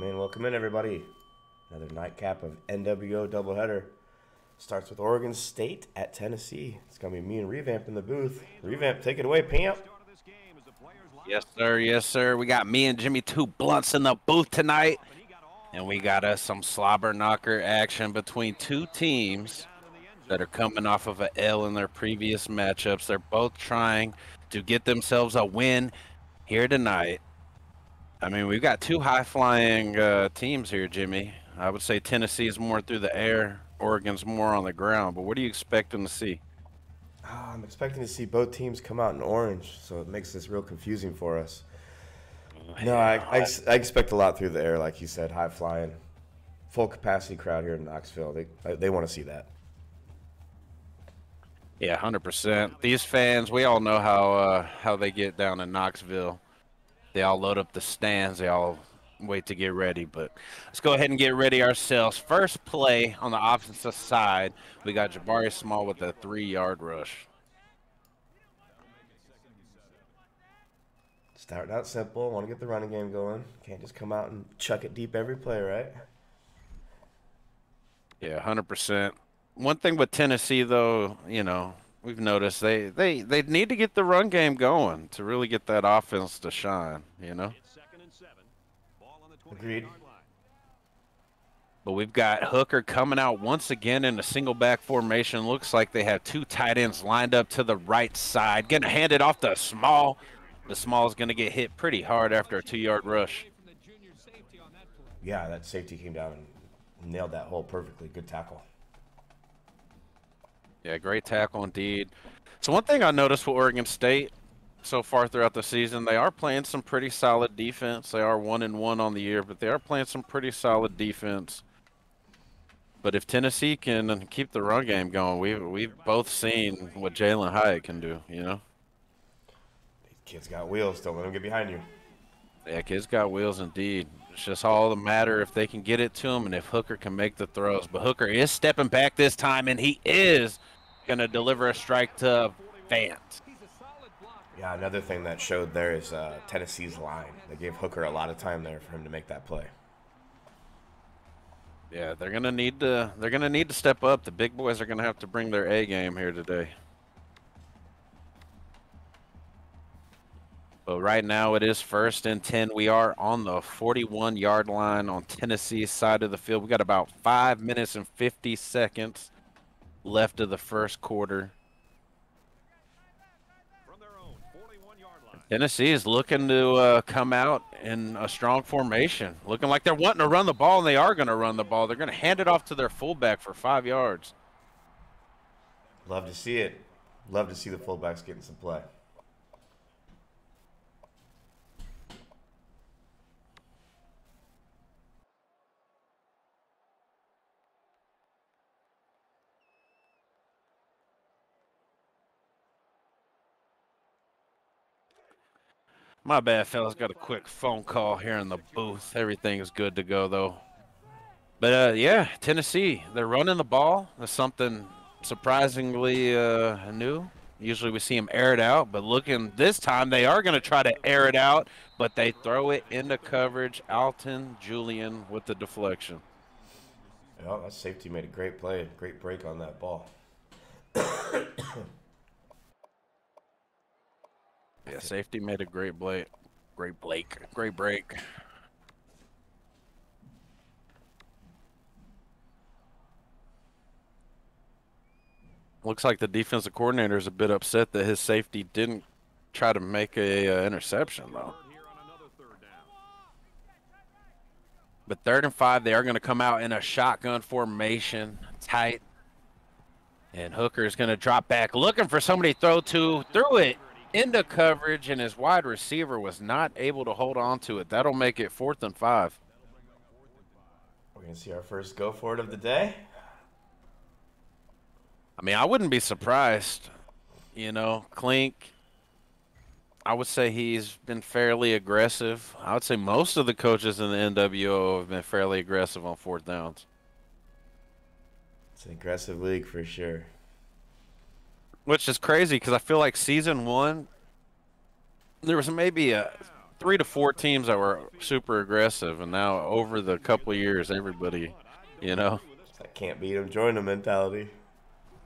Welcome in, everybody. Another nightcap of NWO doubleheader. Starts with Oregon State at Tennessee. It's going to be me and Revamp in the booth. Revamp, take it away, Pamp. Yes, sir. Yes, sir. We got me and Jimmy Two Blunts in the booth tonight. And we got us some slobber knocker action between two teams that are coming off of an L in their previous matchups. They're both trying to get themselves a win here tonight. I mean, we've got two high-flying teams here, Jimmy. I would say Tennessee is more through the air. Oregon's more on the ground. But what are you expecting to see? I'm expecting to see both teams come out in orange, so it makes this real confusing for us. No, I expect a lot through the air, like you said, high-flying. Full capacity crowd here in Knoxville. They want to see that. Yeah, 100%. These fans, we all know how they get down in Knoxville. They all load up the stands. They all wait to get ready. But let's go ahead and get ready ourselves. First play on the offensive side, we got Jabari Small with a 3-yard rush. Starting out simple. Want to get the running game going. Can't just come out and chuck it deep every play, right? Yeah, 100%. One thing with Tennessee, though, you know, we've noticed they need to get the run game going to really get that offense to shine, you know? Agreed. But we've got Hooker coming out once again in a single back formation. Looks like they have two tight ends lined up to the right side. Getting handed off to Small. The Small is going to get hit pretty hard after a 2-yard rush. Yeah, that safety came down and nailed that hole perfectly. Good tackle. Yeah, great tackle indeed. So one thing I noticed with Oregon State so far throughout the season, they are playing some pretty solid defense. They are 1-1 on the year, but they are playing some pretty solid defense. But if Tennessee can keep the run game going, we've both seen what Jalen Hyatt can do, you know? Kid's got wheels. Don't let him get behind you. Yeah, kid's got wheels indeed. It's just all the matter if they can get it to him and if Hooker can make the throws. But Hooker is stepping back this time, and he is going to deliver a strike to Vance. Yeah, another thing that showed there is Tennessee's line. They gave Hooker a lot of time there for him to make that play. Yeah, they're gonna need to step up. The big boys are gonna have to bring their A game here today. But right now it is 1st and 10. We are on the 41-yard line on Tennessee's side of the field. We got about 5 minutes and 50 seconds left of the first quarter. Tennessee is looking to come out in a strong formation, looking like they're wanting to run the ball, and they are going to run the ball. They're going to hand it off to their fullback for 5 yards. Love to see it. Love to see the fullbacks getting some play. My bad, fellas. Got a quick phone call here in the booth. Everything is good to go, though. But, yeah, Tennessee, they're running the ball. That's something surprisingly new. Usually we see them air it out, but looking this time, they are going to try to air it out, but they throw it into coverage. Alton Julian with the deflection. Yeah, that safety made a great play, great break on that ball. Yeah, safety made a great break. Looks like the defensive coordinator is a bit upset that his safety didn't try to make a interception, though. But 3rd and 5, they are going to come out in a shotgun formation, tight. And Hooker is going to drop back, looking for somebody to throw to, threw it into coverage, and his wide receiver was not able to hold on to it. That'll make it 4th and 5. We're going to see our first go for it of the day. I mean, I wouldn't be surprised. You know, Klink, I would say he's been fairly aggressive. I would say most of the coaches in the NWO have been fairly aggressive on 4th downs. It's an aggressive league for sure. Which is crazy because I feel like season 1, there was maybe 3 to 4 teams that were super aggressive, and now over the couple of years, everybody, you know. I can't beat them, join them mentality.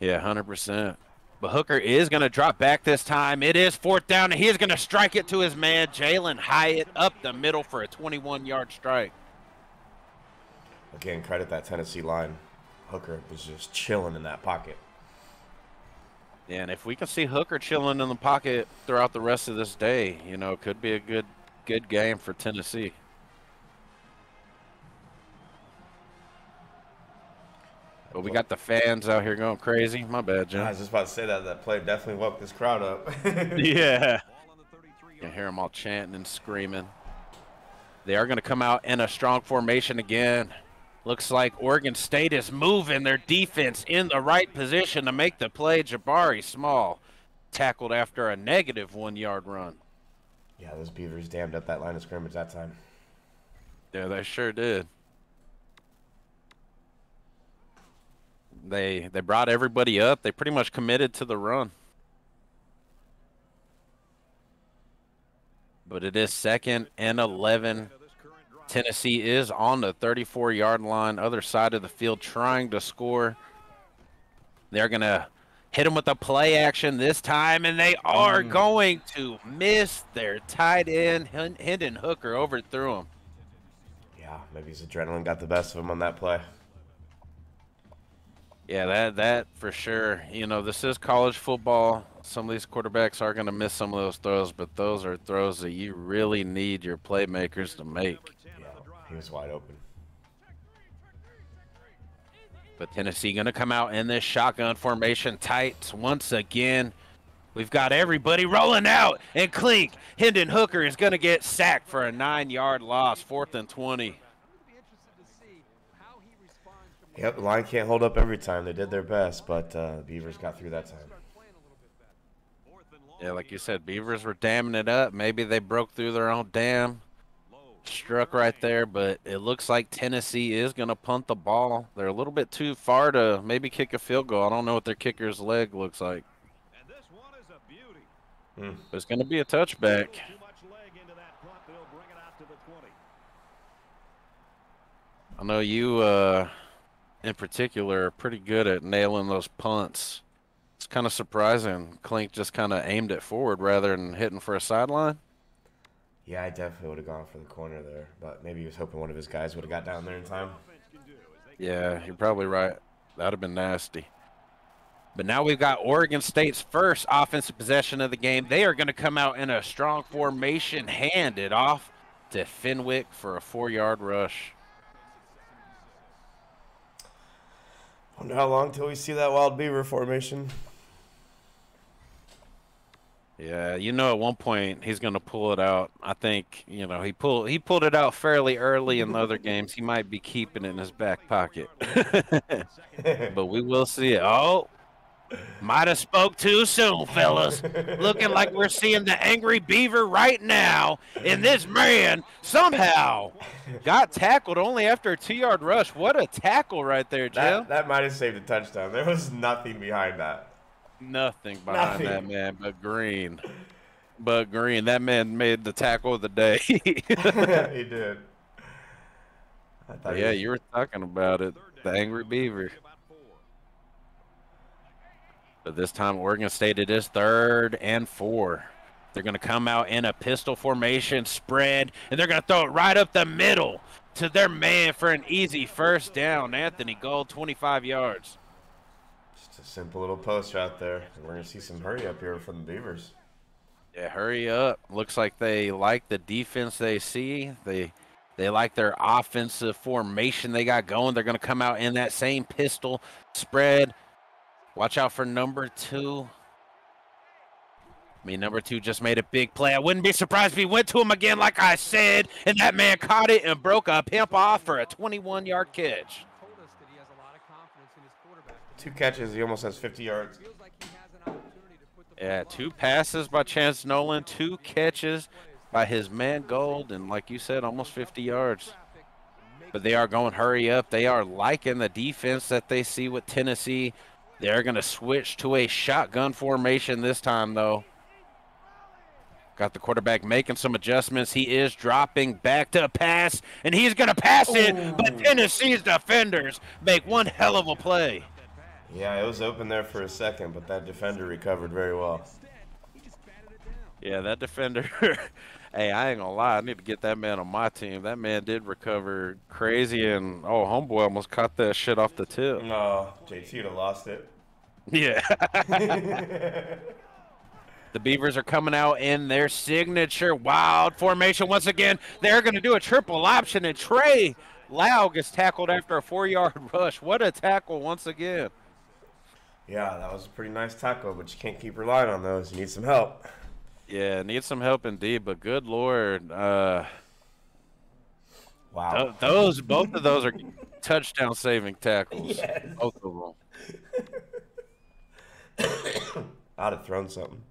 Yeah, 100%. But Hooker is going to drop back this time. It is 4th down, and he is going to strike it to his man, Jalen Hyatt, up the middle for a 21-yard strike. Again, credit that Tennessee line. Hooker was just chilling in that pocket. Yeah, and if we can see Hooker chilling in the pocket throughout the rest of this day, you know, it could be a good game for Tennessee. But we got the fans out here going crazy. My bad, Jim. I was just about to say that play definitely woke this crowd up. Yeah. You can hear them all chanting and screaming. They are going to come out in a strong formation again. Looks like Oregon State is moving their defense in the right position to make the play. Jabari Small tackled after a negative 1-yard run. Yeah, those Beavers dammed up that line of scrimmage that time. Yeah, they sure did. They brought everybody up. They pretty much committed to the run. But it is 2nd and 11. Tennessee is on the 34-yard line, other side of the field, trying to score. They're going to hit him with a play action this time, and they are going to miss their tight end. Hendon Hooker overthrew him. Yeah, maybe his adrenaline got the best of him on that play. Yeah, that for sure. You know, this is college football. Some of these quarterbacks are going to miss some of those throws, but those are throws that you really need your playmakers to make. Yeah, he was wide open. But Tennessee going to come out in this shotgun formation tight once again. We've got everybody rolling out, and Clink, Hendon Hooker is going to get sacked for a 9-yard loss, 4th and 20. Yep, the line can't hold up every time. They did their best, but Beavers got through that time. Yeah, like you said, Beavers were damming it up. Maybe they broke through their own dam, struck right there, but it looks like Tennessee is going to punt the ball. They're a little bit too far to maybe kick a field goal. I don't know what their kicker's leg looks like. But it's going to be a touchback. I know you, in particular, are pretty good at nailing those punts. It's kind of surprising. Clink just kind of aimed it forward rather than hitting for a sideline. Yeah, I definitely would have gone for the corner there, but maybe he was hoping one of his guys would have got down there in time. Yeah, you're probably right. That would have been nasty. But now we've got Oregon State's first offensive possession of the game. They are going to come out in a strong formation, hand it off to Fenwick for a 4-yard rush. Wonder how long till we see that Wild Beaver formation. Yeah, you know, at one point he's going to pull it out. I think, you know, he pulled it out fairly early in the other games. He might be keeping it in his back pocket. But we will see it. Oh, might have spoke too soon, fellas. Looking like we're seeing the angry Beaver right now. And this man somehow got tackled only after a 2-yard rush. What a tackle right there, Jim. That might have saved a touchdown. There was nothing behind that. Nothing behind that man but green. But green. That man made the tackle of the day. He did. Yeah, you were talking about it. The angry Beaver. But this time, Oregon State, it is 3rd and 4. They're going to come out in a pistol formation spread, and they're going to throw it right up the middle to their man for an easy first down. Anthony Gold, 25 yards. Just a simple little post right there. We're going to see some hurry up here from the Beavers. Yeah, hurry up. Looks like they like the defense they see. They like their offensive formation they got going. They're going to come out in that same pistol spread. Watch out for number 2. I mean, number 2 just made a big play. I wouldn't be surprised if he went to him again, like I said, and that man caught it and broke a pimp off for a 21-yard catch. 2 catches, he almost has 50 yards. Yeah, 2 passes by Chance Nolan, 2 catches by his man Gold, and like you said, almost 50 yards. But they are going hurry up. They are liking the defense that they see with Tennessee. They're going to switch to a shotgun formation this time, though. Got the quarterback making some adjustments. He is dropping back to pass, and he's going to pass it, but Tennessee's defenders make one hell of a play. Yeah, it was open there for a second, but that defender recovered very well. Yeah, that defender. Hey, I ain't going to lie. I need to get that man on my team. That man did recover crazy, and, oh, homeboy almost caught that shit off the tip. No, JT would have lost it. Yeah. The Beavers are coming out in their signature wild formation once again. They're going to do a triple option, and Trey Lau gets tackled after a 4-yard rush. What a tackle once again. Yeah, that was a pretty nice tackle, but you can't keep relying on those. You need some help. Yeah, need some help indeed, but good Lord. Wow. Both of those are touchdown-saving tackles. Yes. Both of them. I'd have thrown something.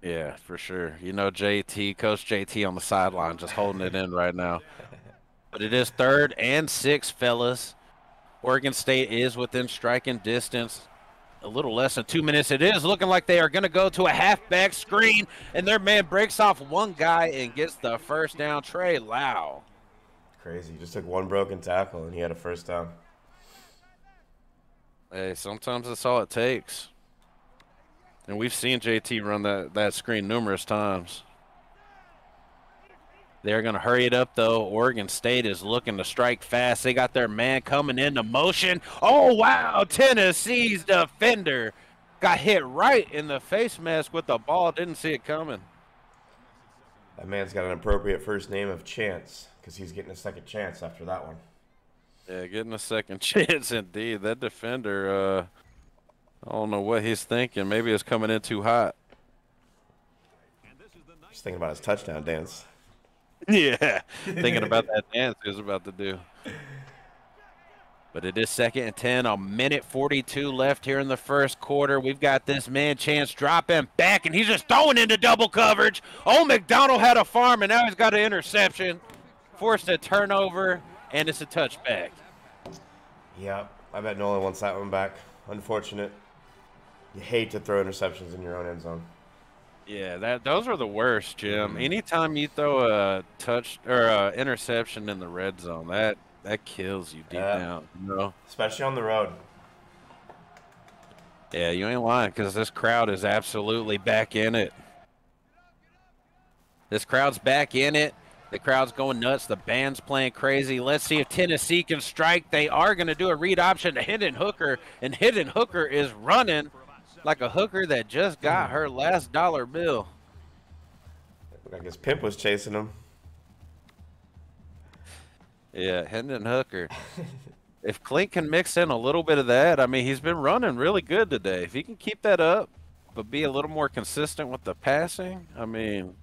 Yeah, for sure. You know, Coach JT on the sideline just holding it in right now. But it is 3rd and 6, fellas. Oregon State is within striking distance. A little less than 2 minutes. It is looking like they are going to go to a halfback screen, and their man breaks off one guy and gets the first down. Trey Lau. Crazy. He just took one broken tackle, and he had a first down. Hey, sometimes that's all it takes. And we've seen JT run that screen numerous times. They're going to hurry it up, though. Oregon State is looking to strike fast. They got their man coming into motion. Oh, wow. Tennessee's defender got hit right in the face mask with the ball. Didn't see it coming. That man's got an appropriate first name of Chance because he's getting a second chance after that one. Yeah, getting a second chance indeed. That defender, I don't know what he's thinking. Maybe it's coming in too hot. Just thinking about his touchdown dance. Yeah, thinking about that dance he was about to do. But it is 2nd and 10, a minute 42 left here in the first quarter. We've got this man Chance dropping back, and he's just throwing into double coverage. Oh, McDonald had a farm, and now he's got an interception. Forced a turnover, and it's a touchback. Yeah, I bet Nolan wants that one back. Unfortunate. You hate to throw interceptions in your own end zone. Yeah, those are the worst, Jim. Anytime you throw a touch or a interception in the red zone, that kills you deep down, you know? Especially on the road. Yeah, you ain't lying, because this crowd is absolutely back in it. This crowd's back in it. The crowd's going nuts. The band's playing crazy. Let's see if Tennessee can strike. They are going to do a read option to Hendon Hooker, and Hendon Hooker is running like a hooker that just got her last dollar bill. Like his pimp was chasing him. Yeah, Hendon Hooker. If Clint can mix in a little bit of that, I mean, he's been running really good today. If he can keep that up, but be a little more consistent with the passing, I mean,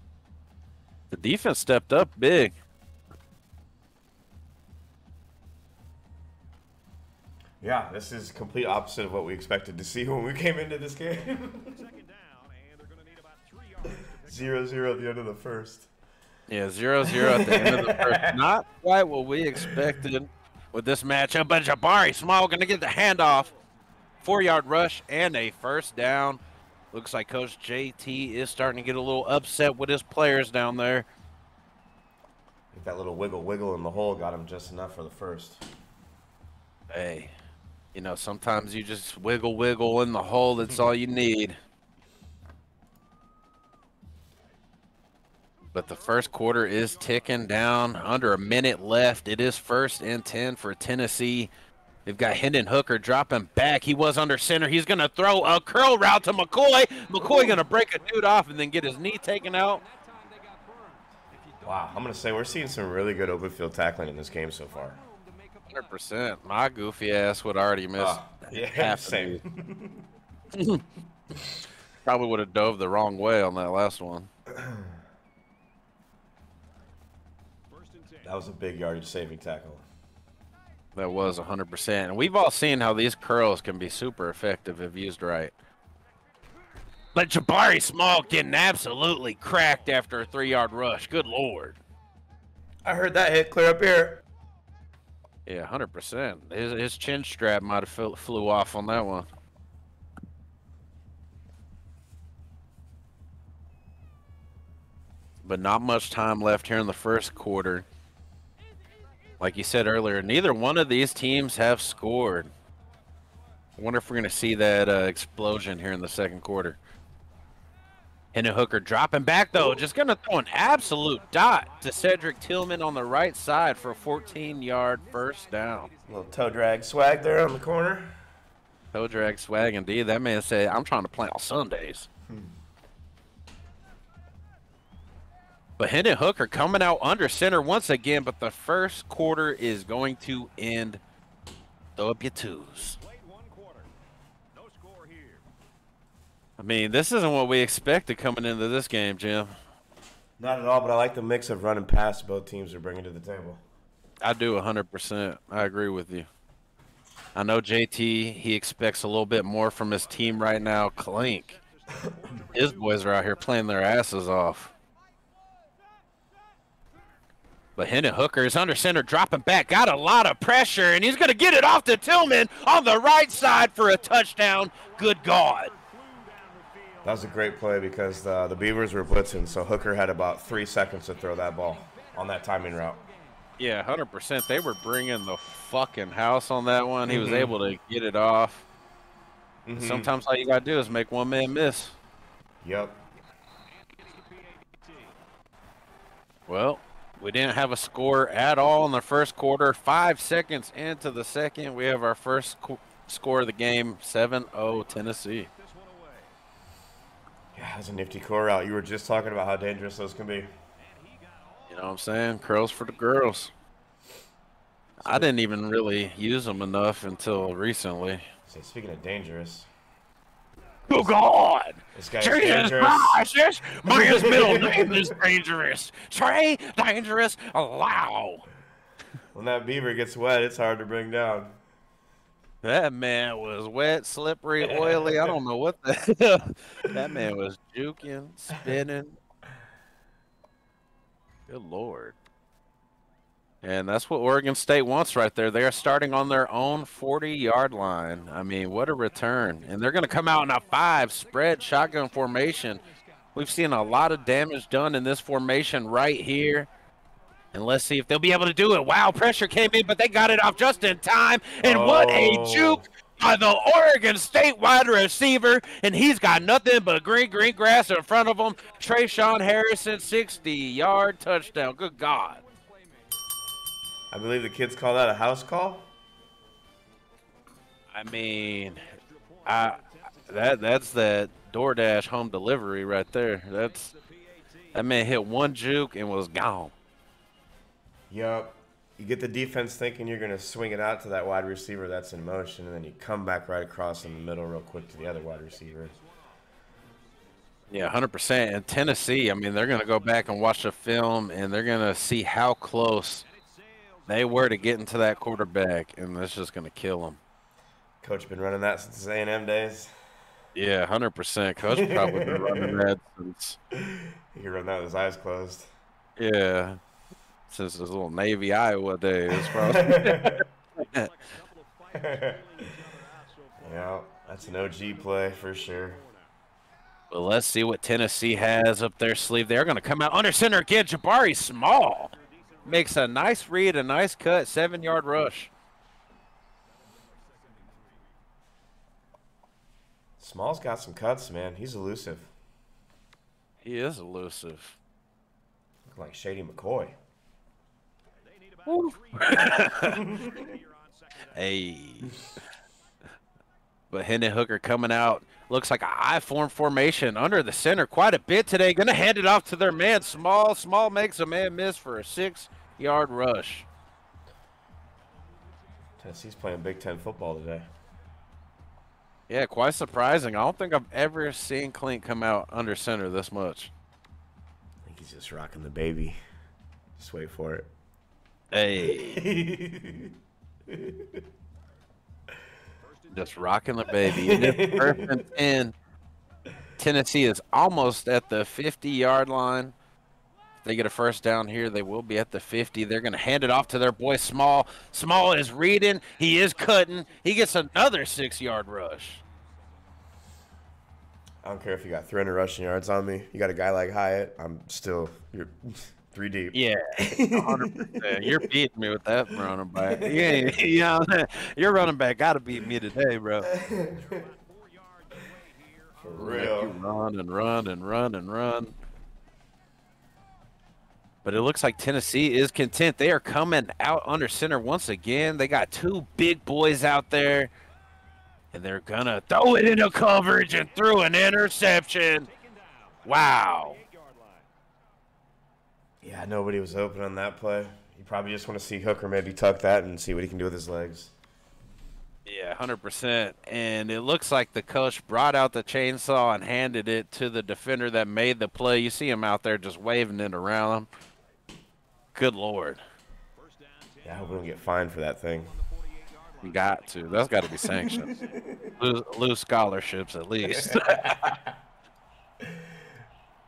the defense stepped up big. Yeah, this is complete opposite of what we expected to see when we came into this game. 0-0 at the end of the first. Yeah, 0-0 at the end of the first. Not quite what we expected with this matchup, but Jabari Small going to get the handoff. 4-yard rush and a first down. Looks like Coach JT is starting to get a little upset with his players down there. I think that little wiggle in the hole got him just enough for the first. Hey, you know, sometimes you just wiggle in the hole. That's all you need. But the first quarter is ticking down. Under a minute left. It is 1st and 10 for Tennessee. They've got Hendon Hooker dropping back. He was under center. He's going to throw a curl route to McCoy. McCoy going to break a dude off and then get his knee taken out. Wow, I'm going to say we're seeing some really good open field tackling in this game so far. 100%. My goofy ass would already miss half same. Probably would have dove the wrong way on that last one. That was a big yardage-saving tackle. That was 100%. And we've all seen how these curls can be super effective if used right. But Jabari Small getting absolutely cracked after a 3-yard rush. Good Lord. I heard that hit clear up here. Yeah, 100%. His chin strap might have flew off on that one. but not much time left here in the first quarter. Like you said earlier, neither one of these teams have scored. I wonder if we're going to see that explosion here in the second quarter. Hendon Hooker dropping back, though. Just going to throw an absolute dot to Cedric Tillman on the right side for a 14-yard first down. A little toe drag swag there on the corner. Toe drag swag, indeed. That man said, I'm trying to play on Sundays. But Hendon Hooker coming out under center once again, but the first quarter is going to end. Throw up your twos. I mean, this isn't what we expected coming into this game, Jim. Not at all, but I like the mix of run and pass both teams are bringing to the table. I do 100%. I agree with you. I know JT, he expects a little bit more from his team right now. Clink. His boys are out here playing their asses off. But Hendon Hooker is under center, dropping back, got a lot of pressure, and he's going to get it off to Tillman on the right side for a touchdown. Good God. That was a great play because the Beavers were blitzing, so Hooker had about 3 seconds to throw that ball on that timing route. Yeah, 100%. They were bringing the fucking house on that one. He was able to get it off. Sometimes all you got to do is make one man miss. Yep. Well, we didn't have a score at all in the first quarter. 5 seconds into the second, we have our first score of the game, 7-0 Tennessee. Yeah, that's a nifty core route. You were just talking about how dangerous those can be. You know what I'm saying? Curls for the girls. I didn't even really use them enough until recently. So speaking of dangerous. Oh, God. This guy is dangerous. Maria's middle name is Dangerous. Trey Dangerous. Wow. When that beaver gets wet, it's hard to bring down. That man was wet, slippery, oily. I don't know what the hell. That man was juking, spinning. Good Lord. And that's what Oregon State wants right there. They are starting on their own 40-yard line. I mean, what a return. And they're going to come out in a 5 spread shotgun formation. We've seen a lot of damage done in this formation right here. And let's see if they'll be able to do it. Wow, pressure came in, but they got it off just in time. And what a juke by the Oregon State wide receiver. And he's got nothing but green grass in front of him. Trayshawn Harrison, 60-yard touchdown. Good God. I believe the kids call that a house call. I mean, that's that DoorDash home delivery right there. That man hit one juke and was gone. Yep. You get the defense thinking you're going to swing it out to that wide receiver that's in motion, and then you come back right across in the middle real quick to the other wide receiver. Yeah, 100%. And Tennessee, I mean, they're going to go back and watch the film, and they're going to see how close they were to getting to that quarterback, and that's just going to kill them. Coach been running that since his A&M days. Yeah, 100%. Coach probably been running that since. He could run that with his eyes closed. Yeah. Since his little Navy, Iowa days, probably. Yeah, that's an OG play for sure. Well, let's see what Tennessee has up their sleeve. They're going to come out under center again. Jabari Small makes a nice read, a nice cut, 7-yard rush. Small's got some cuts, man. He's elusive. He is elusive. Looking like Shady McCoy. Hey. But Hendon Hooker coming out. Looks like an I-form formation under the center quite a bit today. Going to hand it off to their man, Small. Small makes a man miss for a 6-yard rush. Tennessee's playing Big Ten football today. Yeah, quite surprising. I don't think I've ever seen Clint come out under center this much. I think he's just rocking the baby. Just wait for it. Hey. Just rocking the baby. And it's first and 10. Tennessee is almost at the 50-yard line. If they get a first down here, they will be at the 50. They're going to hand it off to their boy Small. Small is reading. He is cutting. He gets another 6-yard rush. I don't care if you got 300 rushing yards on me. You got a guy like Hyatt, you're 3 deep. Yeah, 100%. You're beating me with that running back. Yeah, your running back got to beat me today, bro. For real. You run and run and run and run. But it looks like Tennessee is content. They are coming out under center once again. They got 2 big boys out there. And they're going to throw it into coverage and through an interception. Wow. Yeah, nobody was open on that play. You probably just want to see Hooker maybe tuck that and see what he can do with his legs. Yeah, 100%. And it looks like the coach brought out the chainsaw and handed it to the defender that made the play. You see him out there just waving it around him. Good Lord. Yeah, I hope we don't get fined for that thing. You got to. That's got to be sanctioned. lose scholarships at least.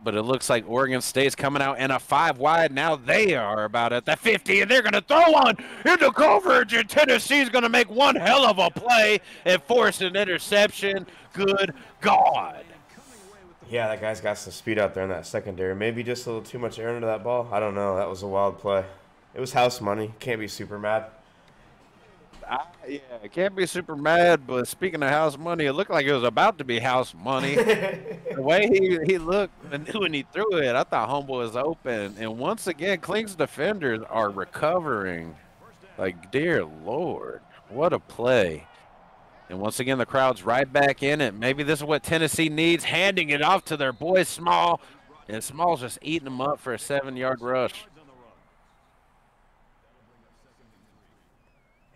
But it looks like Oregon State's coming out in a 5 wide. Now they are about at the 50, and they're going to throw one into coverage, and Tennessee's going to make one hell of a play and force an interception. Good God. Yeah, that guy's got some speed out there in that secondary. Maybe just a little too much air into that ball. I don't know. That was a wild play. It was house money. Can't be super mad. Yeah, I can't be super mad, but speaking of house money, it looked like it was about to be house money. The way he looked and when he threw it, I thought homeboy was open. And once again, Klink's defenders are recovering. Like, dear Lord, what a play. And once again, the crowd's right back in it. Maybe this is what Tennessee needs, handing it off to their boy Small. And Small's just eating them up for a 7-yard rush.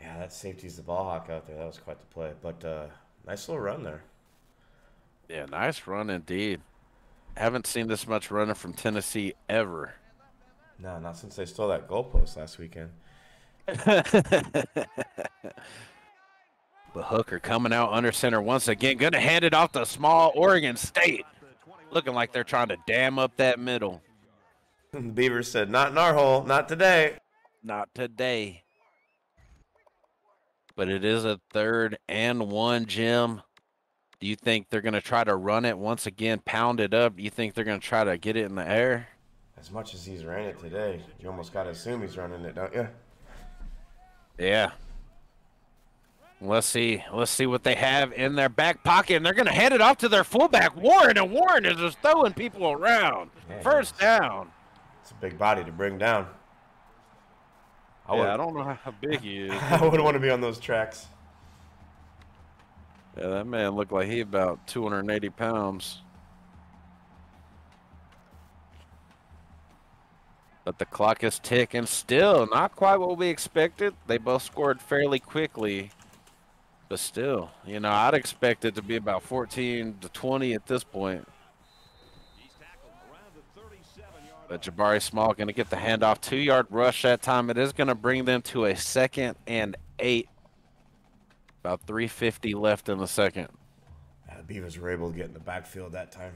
Yeah, that safety's the ball hawk out there. That was quite the play. But nice little run there. Yeah, nice run indeed. Haven't seen this much running from Tennessee ever. No, not since they stole that goalpost last weekend. But Hooker coming out under center once again. Going to hand it off to Small. Oregon State. Looking like they're trying to dam up that middle. The Beavers said, not in our hole. Not today. Not today. But it is a 3rd and 1, Jim. Do you think they're going to try to run it once again, pound it up? Do you think they're going to try to get it in the air? As much as he's ran it today, you almost got to assume he's running it, don't you? Yeah. Let's see what they have in their back pocket, and they're going to hand it off to their fullback, Warren, and Warren is just throwing people around. Yeah, 1st down. It's a big body to bring down. I don't know how big he is. I wouldn't want to be on those tracks. Yeah, that man looked like he about 280 pounds. But the clock is ticking still. Not quite what we expected. They both scored fairly quickly. But still, I'd expect it to be about 14 to 20 at this point. But Jabari Small going to get the handoff. 2-yard rush that time. It is going to bring them to a 2nd and 8. About 3:50 left in the second. The Beavers were able to get in the backfield that time.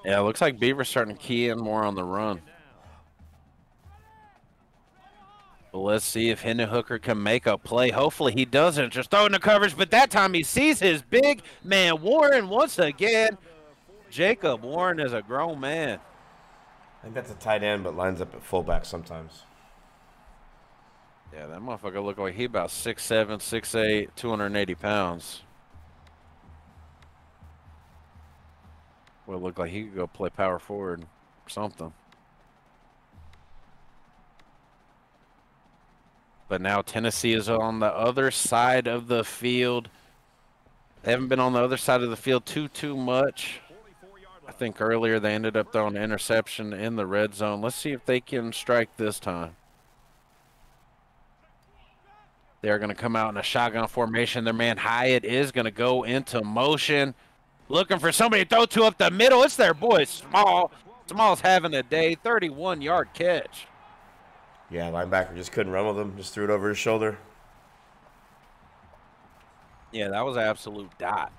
Yeah, it looks like Beavers starting to key in more on the run. But let's see if Hendon Hooker can make a play. Hopefully he doesn't. Just throwing the coverage, but that time he sees his big man Warren once again. Jacob Warren is a grown man. I think that's a tight end, but lines up at fullback sometimes. Yeah, that motherfucker look like he about 6'7", 6'8", 280 pounds. Well, look like he could go play power forward or something. But now Tennessee is on the other side of the field. They haven't been on the other side of the field too much. I think earlier they ended up throwing an interception in the red zone. Let's see if they can strike this time. They're going to come out in a shotgun formation. Their man Hyatt is going to go into motion. Looking for somebody to throw to up the middle. It's their boy Small. Small's having a day. 31-yard catch. Yeah, linebacker just couldn't run with him. Just threw it over his shoulder. Yeah, that was an absolute dot.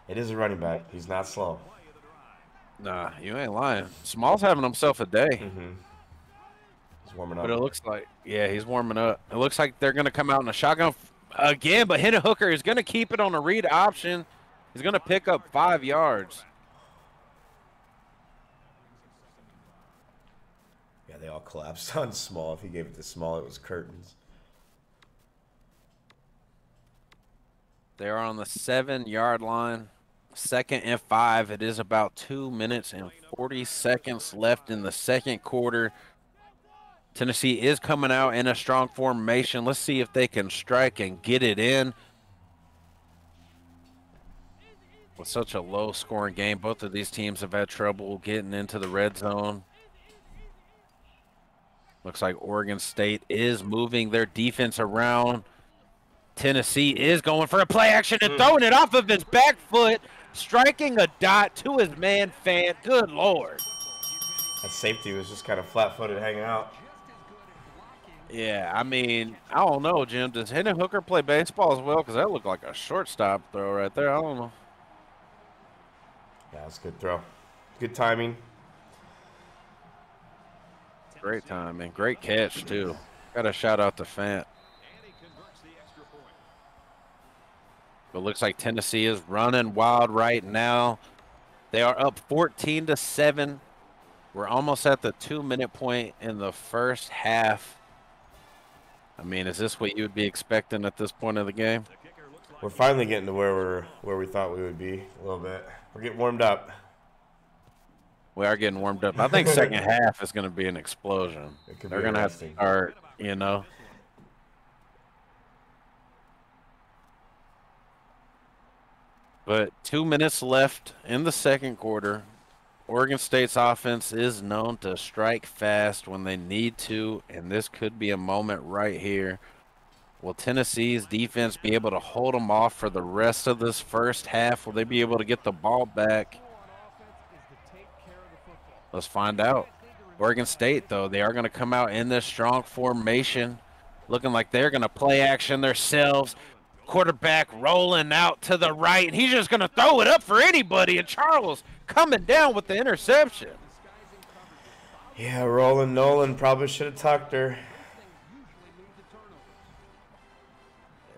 It is a running back. He's not slow. Nah, you ain't lying. Small's having himself a day. Mm-hmm. He's warming up. But it looks like, yeah, he's warming up. It looks like they're going to come out in a shotgun again, but Hendon Hooker is going to keep it on a read option. He's going to pick up 5 yards. Yeah, they all collapsed on Small. If he gave it to Small, it was curtains. They're on the 7-yard line. 2nd and 5. It is about 2 minutes and 40 seconds left in the second quarter. Tennessee is coming out in a strong formation. Let's see if they can strike and get it in. With such a low-scoring game, both of these teams have had trouble getting into the red zone. Looks like Oregon State is moving their defense around. Tennessee is going for a play action and throwing it off of his back foot, striking a dot to his man Fant. Good Lord. That safety was just kind of flat-footed hanging out. Yeah, I mean, I don't know, Jim. Does Hendon Hooker play baseball as well? Because that looked like a shortstop throw right there. I don't know. Yeah, that's a good throw. Good timing. Great timing. Great catch, too. Got to shout out to Fant. But looks like Tennessee is running wild right now. They are up 14-7. We're almost at the 2-minute point in the first half. I mean, is this what you would be expecting at this point of the game? We're finally getting to where we thought we would be a little bit. We're getting warmed up. We are getting warmed up. I think second half is going to be an explosion. They're going to have to start, you know. But 2 minutes left in the second quarter. Oregon State's offense is known to strike fast when they need to, and this could be a moment right here. Will Tennessee's defense be able to hold them off for the rest of this first half? Will they be able to get the ball back? Let's find out. Oregon State, though, they are going to come out in this strong formation, looking like they're going to play action themselves. Quarterback rolling out to the right, and he's just going to throw it up for anybody, and Charles coming down with the interception. Yeah, Roland Nolan probably should have tucked her.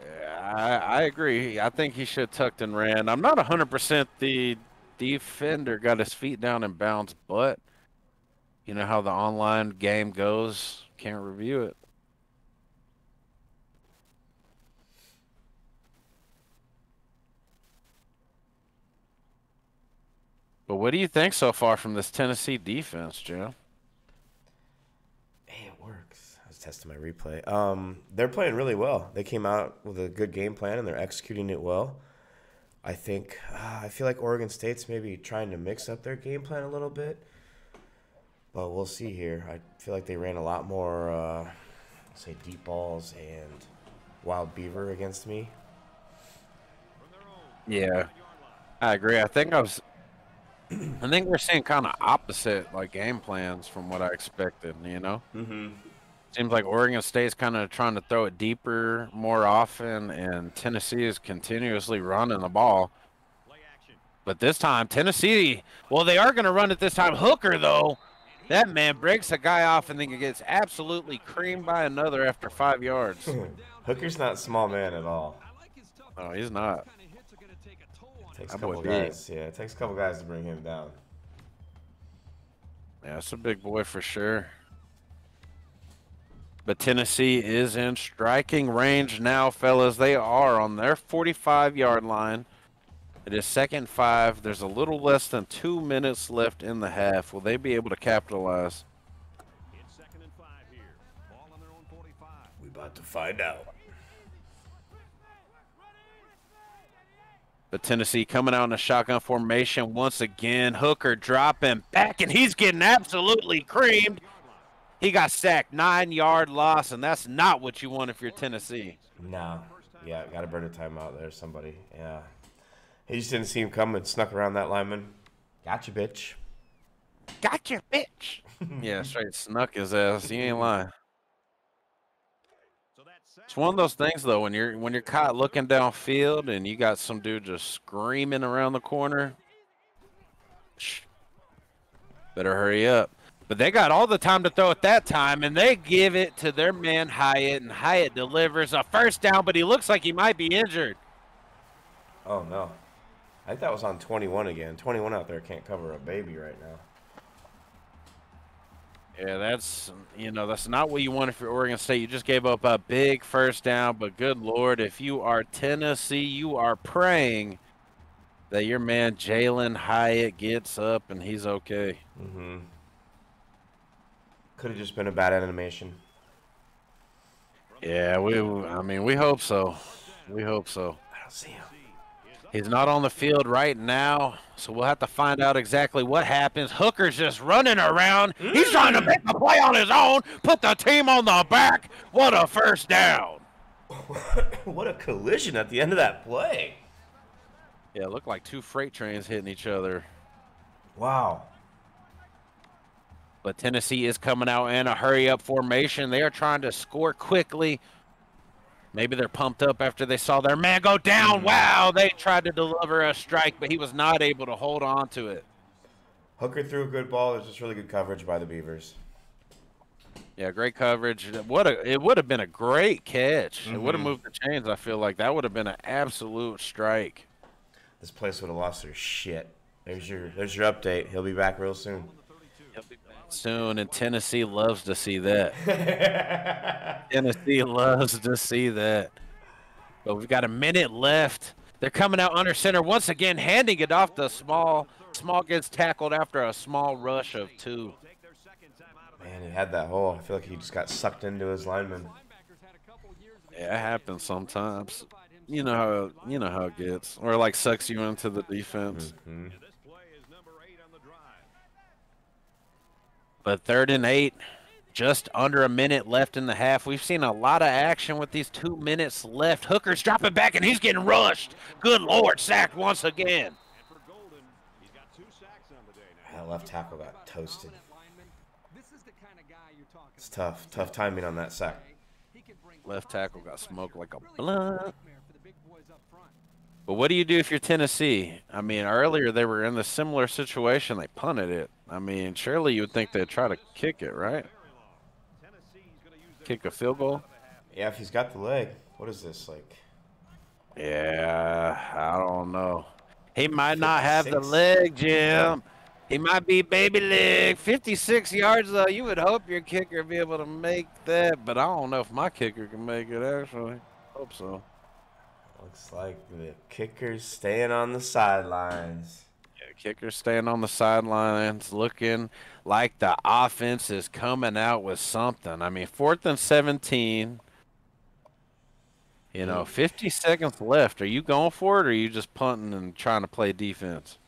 Yeah, I agree. I think he should have tucked and ran. I'm not 100% the defender got his feet down in bounds, but you know how the online game goes. Can't review it. But what do you think so far from this Tennessee defense, Joe? Hey, it works. I was testing my replay. They're playing really well. They came out with a good game plan, and they're executing it well. I think I feel like Oregon State's maybe trying to mix up their game plan a little bit. But we'll see here. I feel like they ran a lot more, say, deep balls and wild beaver against me. Yeah, I agree. I think we're seeing kind of opposite like game plans from what I expected, you know? Mm-hmm. Seems like Oregon State's kind of trying to throw it deeper more often, and Tennessee is continuously running the ball. But this time, Tennessee, well, they are going to run it this time. Hooker, though, that man breaks a guy off and then gets absolutely creamed by another after 5 yards. Hooker's not a small man at all. No, he's not. Takes a couple guys. Yeah, it takes a couple guys to bring him down. Yeah, it's a big boy for sure. But Tennessee is in striking range now, fellas. They are on their 45-yard line. It is 2nd and 5. There's a little less than 2 minutes left in the half. Will they be able to capitalize? It's 2nd and 5 here. Ball on their own 45. We about to find out. But Tennessee coming out in a shotgun formation once again. Hooker dropping back, and he's getting absolutely creamed. He got sacked, 9-yard loss, and that's not what you want if you're Tennessee. No. Yeah, got to burn a timeout there, somebody. Yeah. He just didn't see him coming, snuck around that lineman. Gotcha, bitch. Gotcha, bitch. Yeah, straight snuck his ass. You ain't lying. It's one of those things though, when you're caught looking downfield and you got some dude just screaming around the corner. Better hurry up. But they got all the time to throw at that time, and they give it to their man Hyatt, and Hyatt delivers a first down, but he looks like he might be injured. Oh, no. I think that was on 21 again. 21 out there can't cover a baby right now. Yeah, that's not what you want if you're Oregon State. You just gave up a big first down, but good Lord, if you are Tennessee, you are praying that your man Jalen Hyatt gets up and he's okay. Mm-hmm. Could have just been a bad animation. Yeah, we hope so. We hope so. I don't see him. He's not on the field right now, so we'll have to find out exactly what happens. Hooker's just running around. He's trying to make a play on his own, put the team on the back. What a first down. What a collision at the end of that play. Yeah, it looked like two freight trains hitting each other. Wow. But Tennessee is coming out in a hurry-up formation. They are trying to score quickly. Maybe they're pumped up after they saw their man go down. Wow, they tried to deliver a strike, but he was not able to hold on to it. Hooker threw a good ball. There's just really good coverage by the Beavers. Yeah, great coverage. It would have been a great catch. It would have moved the chains, I feel like. That would have been an absolute strike. This place would have lost their shit. There's your update. He'll be back real soon. He'll be back soon, and Tennessee loves to see that. Tennessee loves to see that. But we've got a minute left. They're coming out under center once again, handing it off to Small. Small gets tackled after a small rush of two. Man, he had that hole. I feel like he just got sucked into his lineman. Yeah, it happens sometimes. You know how it gets, or like sucks you into the defense. Mm-hmm. But 3rd and 8, just under a minute left in the half. We've seen a lot of action with these 2 minutes left. Hooker's dropping back, and he's getting rushed. Good Lord, sacked once again. That left tackle got toasted. It's tough. Tough timing on that sack. Left tackle got smoked like a blunt. But what do you do if you're Tennessee? I mean, earlier they were in the similar situation. They punted it. I mean, surely you would think they'd try to kick it, right? Kick a field goal? Yeah, if he's got the leg. What is this, like? Yeah, I don't know. He might not have the 56. leg, Jim. He might be baby leg. 56 yards, though. You would hope your kicker would be able to make that, but I don't know if my kicker can make it, actually. Hope so. Looks like the kicker's staying on the sidelines. Yeah, kicker staying on the sidelines, looking like the offense is coming out with something. I mean, 4th and 17. 50 seconds left. Are you going for it, or are you just punting and trying to play defense?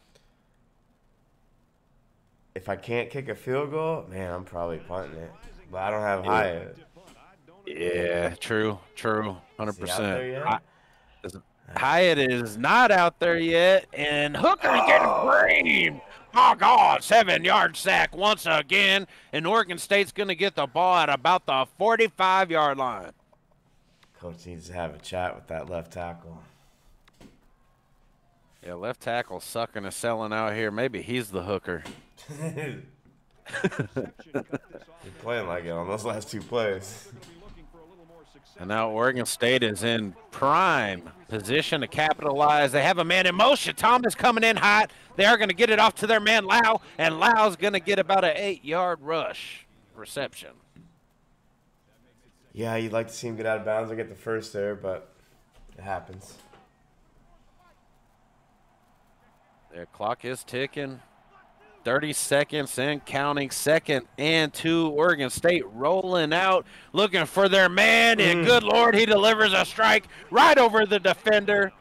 If I can't kick a field goal, man, I'm probably punting it. But I don't have Hyatt. Yeah, true, 100%. Is he out there yet? Hyatt is not out there yet, and Hooker's getting creamed. Oh, God, 7-yard sack once again, and Oregon State's going to get the ball at about the 45-yard line. Coach needs to have a chat with that left tackle. Yeah, left tackle sucking and selling out here. Maybe he's the hooker. You're playing like it on those last 2 plays. And now Oregon State is in prime position to capitalize. They have a man in motion. Thomas coming in hot. They are going to get it off to their man Lau, and Lau's going to get about an 8-yard rush reception. Yeah, you'd like to see him get out of bounds and get the first there, but it happens. Their clock is ticking. 30 seconds and counting. 2nd and 2. Oregon State rolling out, looking for their man. And good Lord, he delivers a strike right over the defender.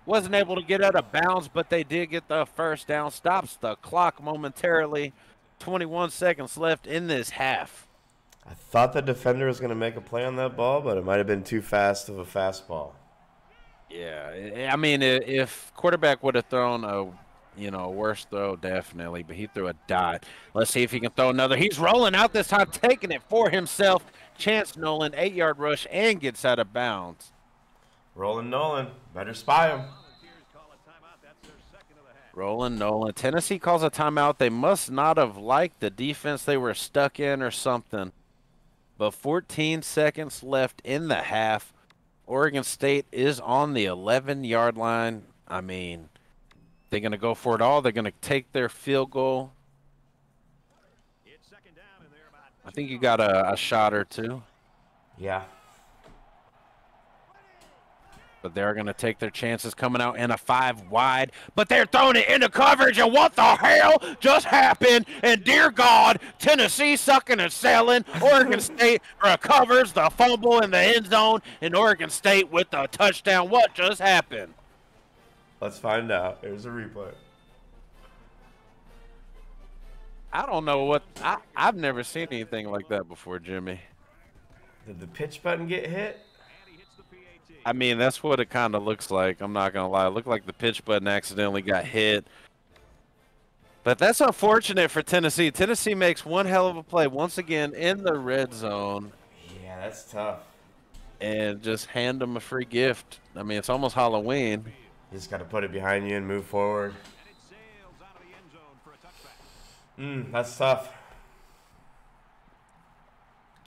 Wasn't able to get out of bounds, but they did get the first down. Stops the clock momentarily. 21 seconds left in this half. I thought the defender was going to make a play on that ball, but it might have been too fast of a fastball. Yeah, I mean, if quarterback would have thrown a worse throw, definitely, but he threw a dot. Let's see if he can throw another. He's rolling out this time, taking it for himself. Chance Nolan, 8-yard rush, and gets out of bounds. Rolling Nolan. Better spy him. Rolling Nolan. Tennessee calls a timeout. They must not have liked the defense they were stuck in or something. But 14 seconds left in the half. Oregon State is on the 11-yard line. I mean, they're going to go for it all. They're going to take their field goal. I think you got a shot or two. Yeah. But they're going to take their chances coming out in a 5 wide. But they're throwing it into coverage, and what the hell just happened? And dear God, Tennessee sucking and selling. Oregon State recovers the fumble in the end zone, and Oregon State with the touchdown. What just happened? Let's find out. Here's a replay. I don't know what – I've never seen anything like that before, Jimmy. Did the pitch button get hit? I mean, that's what it kind of looks like. I'm not going to lie. It looked like the pitch button accidentally got hit. But that's unfortunate for Tennessee. Tennessee makes one hell of a play once again in the red zone. Yeah, that's tough. And just hand them a free gift. I mean, it's almost Halloween. You just got to put it behind you and move forward. That's tough.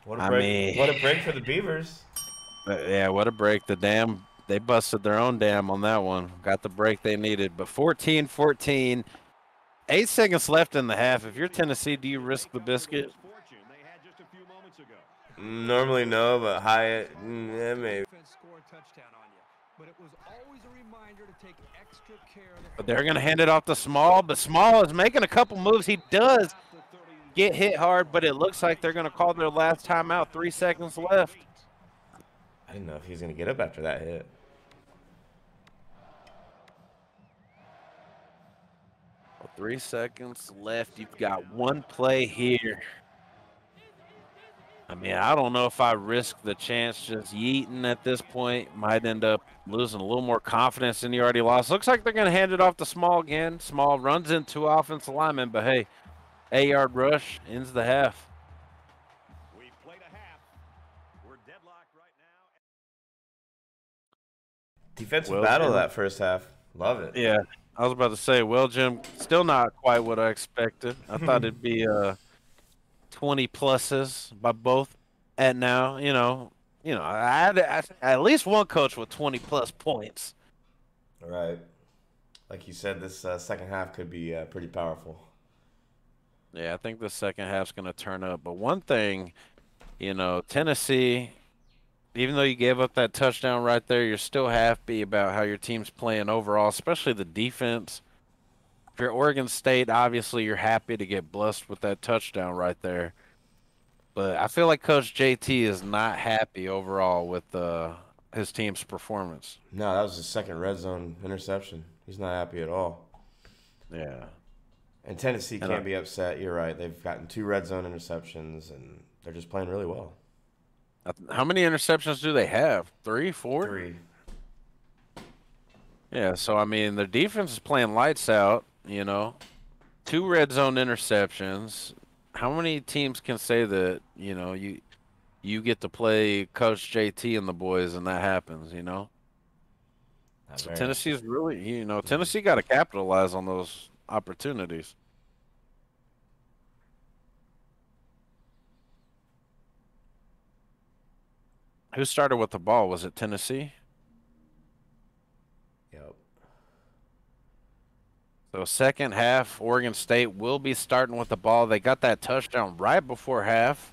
What a break! What a break for the Beavers. Yeah, what a break. They busted their own dam on that one. Got the break they needed. But 14-14, 8 seconds left in the half. If you're Tennessee, do you risk the biscuit? Normally no, but Hyatt, yeah, maybe. But they're going to hand it off to Small. But Small is making a couple moves. He does get hit hard, but it looks like they're going to call their last timeout. 3 seconds left. I didn't know if he was going to get up after that hit. Well, 3 seconds left. You've got one play here. I mean, I don't know if I risk the chance just yeeting at this point. Might end up losing a little more confidence than you already lost. Looks like they're going to hand it off to Small again. Small runs into offensive lineman, but hey, 8-yard rush ends the half. Defensive battle that first half. Love it. Yeah, I was about to say, well, Jim, still not quite what I expected. I thought it'd be 20 pluses by both. And now, I had at least one coach with 20-plus points. Right. Like you said, this second half could be pretty powerful. Yeah, I think the second half's going to turn up. But one thing, Tennessee, even though you gave up that touchdown right there, you're still happy about how your team's playing overall, especially the defense. If you're Oregon State, obviously you're happy to get blessed with that touchdown right there. But I feel like Coach JT is not happy overall with his team's performance. No, that was his second red zone interception. He's not happy at all. Yeah. And Tennessee can't be upset. You're right. They've gotten 2 red zone interceptions, and they're just playing really well. How many interceptions do they have? 3, 4? 3. Yeah, so, I mean, their defense is playing lights out, 2 red zone interceptions. How many teams can say that, you get to play Coach JT and the boys and that happens, So Tennessee's really, Tennessee got to capitalize on those opportunities. Who started with the ball? Was it Tennessee? Yep. So second half, Oregon State will be starting with the ball. They got that touchdown right before half.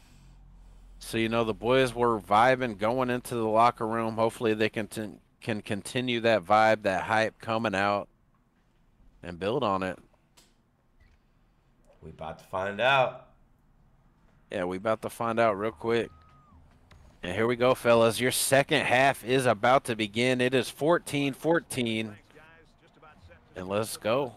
So, the boys were vibing going into the locker room. Hopefully they can continue that vibe, that hype coming out, and build on it. We about to find out. Yeah, we about to find out real quick. And here we go, fellas. Your second half is about to begin. It is 14-14. And let's go.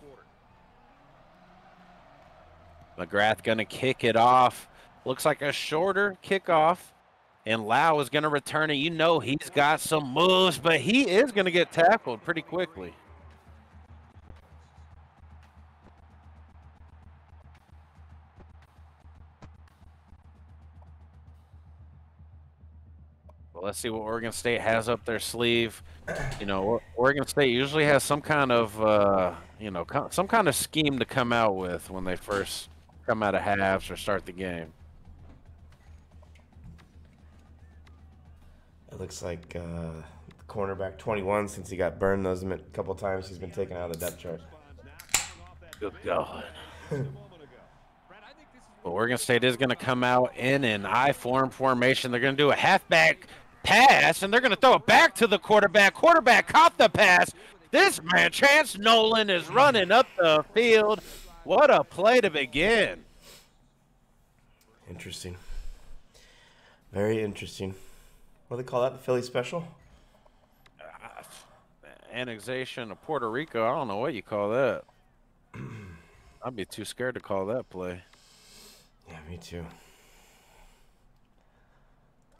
McGrath going to kick it off. Looks like a shorter kickoff. And Lau is going to return it. He's got some moves, but he is going to get tackled pretty quickly. let's see what Oregon State has up their sleeve. You know, Oregon State usually has some kind of, you know, some kind of scheme to come out with when they first come out of halves or start the game. It looks like cornerback 21, since he got burned those a couple times, he's been taken out of the depth chart. Good God. But Oregon State is going to come out in an I-form formation. They're going to do a halfback pass, and they're going to throw it back to the quarterback. Quarterback caught the pass. This man, Chance Nolan, is running up the field. What a play to begin. Interesting. Very interesting. What do they call that? The Philly special? Annexation of Puerto Rico. I don't know what you call that. I'd be too scared to call that play. Yeah, me too.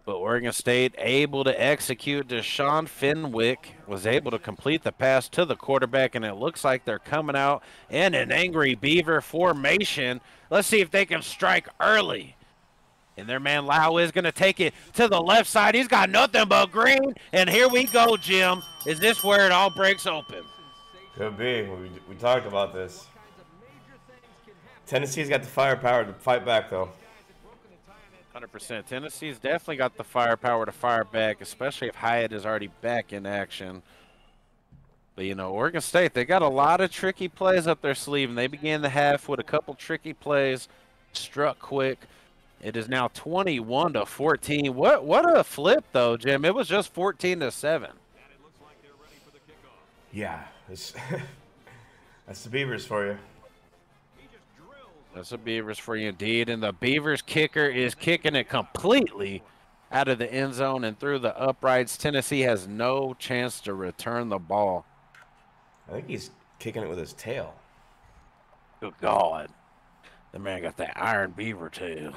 But Oregon State able to execute. Deshaun Fenwick was able to complete the pass to the quarterback, and it looks like they're coming out in an Angry Beaver formation. Let's see if they can strike early. And their man Lau is going to take it to the left side. He's got nothing but green. And here we go, Jim. Is this where it all breaks open? Could be. We talked about this. Tennessee's got the firepower to fight back, though. 100%. Tennessee's definitely got the firepower to fire back, especially if Hyatt is already back in action. But, you know, Oregon State, they got a lot of tricky plays up their sleeve, and they began the half with a couple tricky plays, struck quick. It is now 21-14. What a flip, though, Jim. It was just 14-7. Yeah, that's the Beavers for you. That's the Beavers for you indeed. And the Beavers kicker is kicking it completely out of the end zone and through the uprights. Tennessee has no chance to return the ball. I think he's kicking it with his tail. Good God. The man got that iron beaver tail.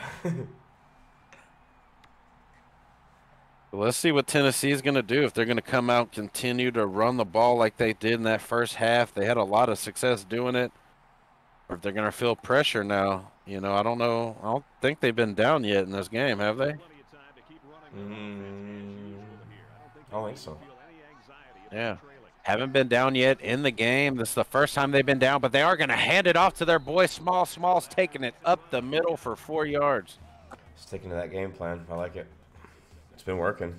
Let's see what Tennessee is going to do. If they're going to come out and continue to run the ball like they did in that first half. They had a lot of success doing it. Or if they're going to feel pressure now. You know, I don't know. I don't think they've been down yet in this game, have they? I don't think so. Yeah. Haven't been down yet in the game. This is the first time they've been down, but they are going to hand it off to their boy Small. Small's taking it up the middle for 4 yards. Sticking to that game plan. I like it. It's been working.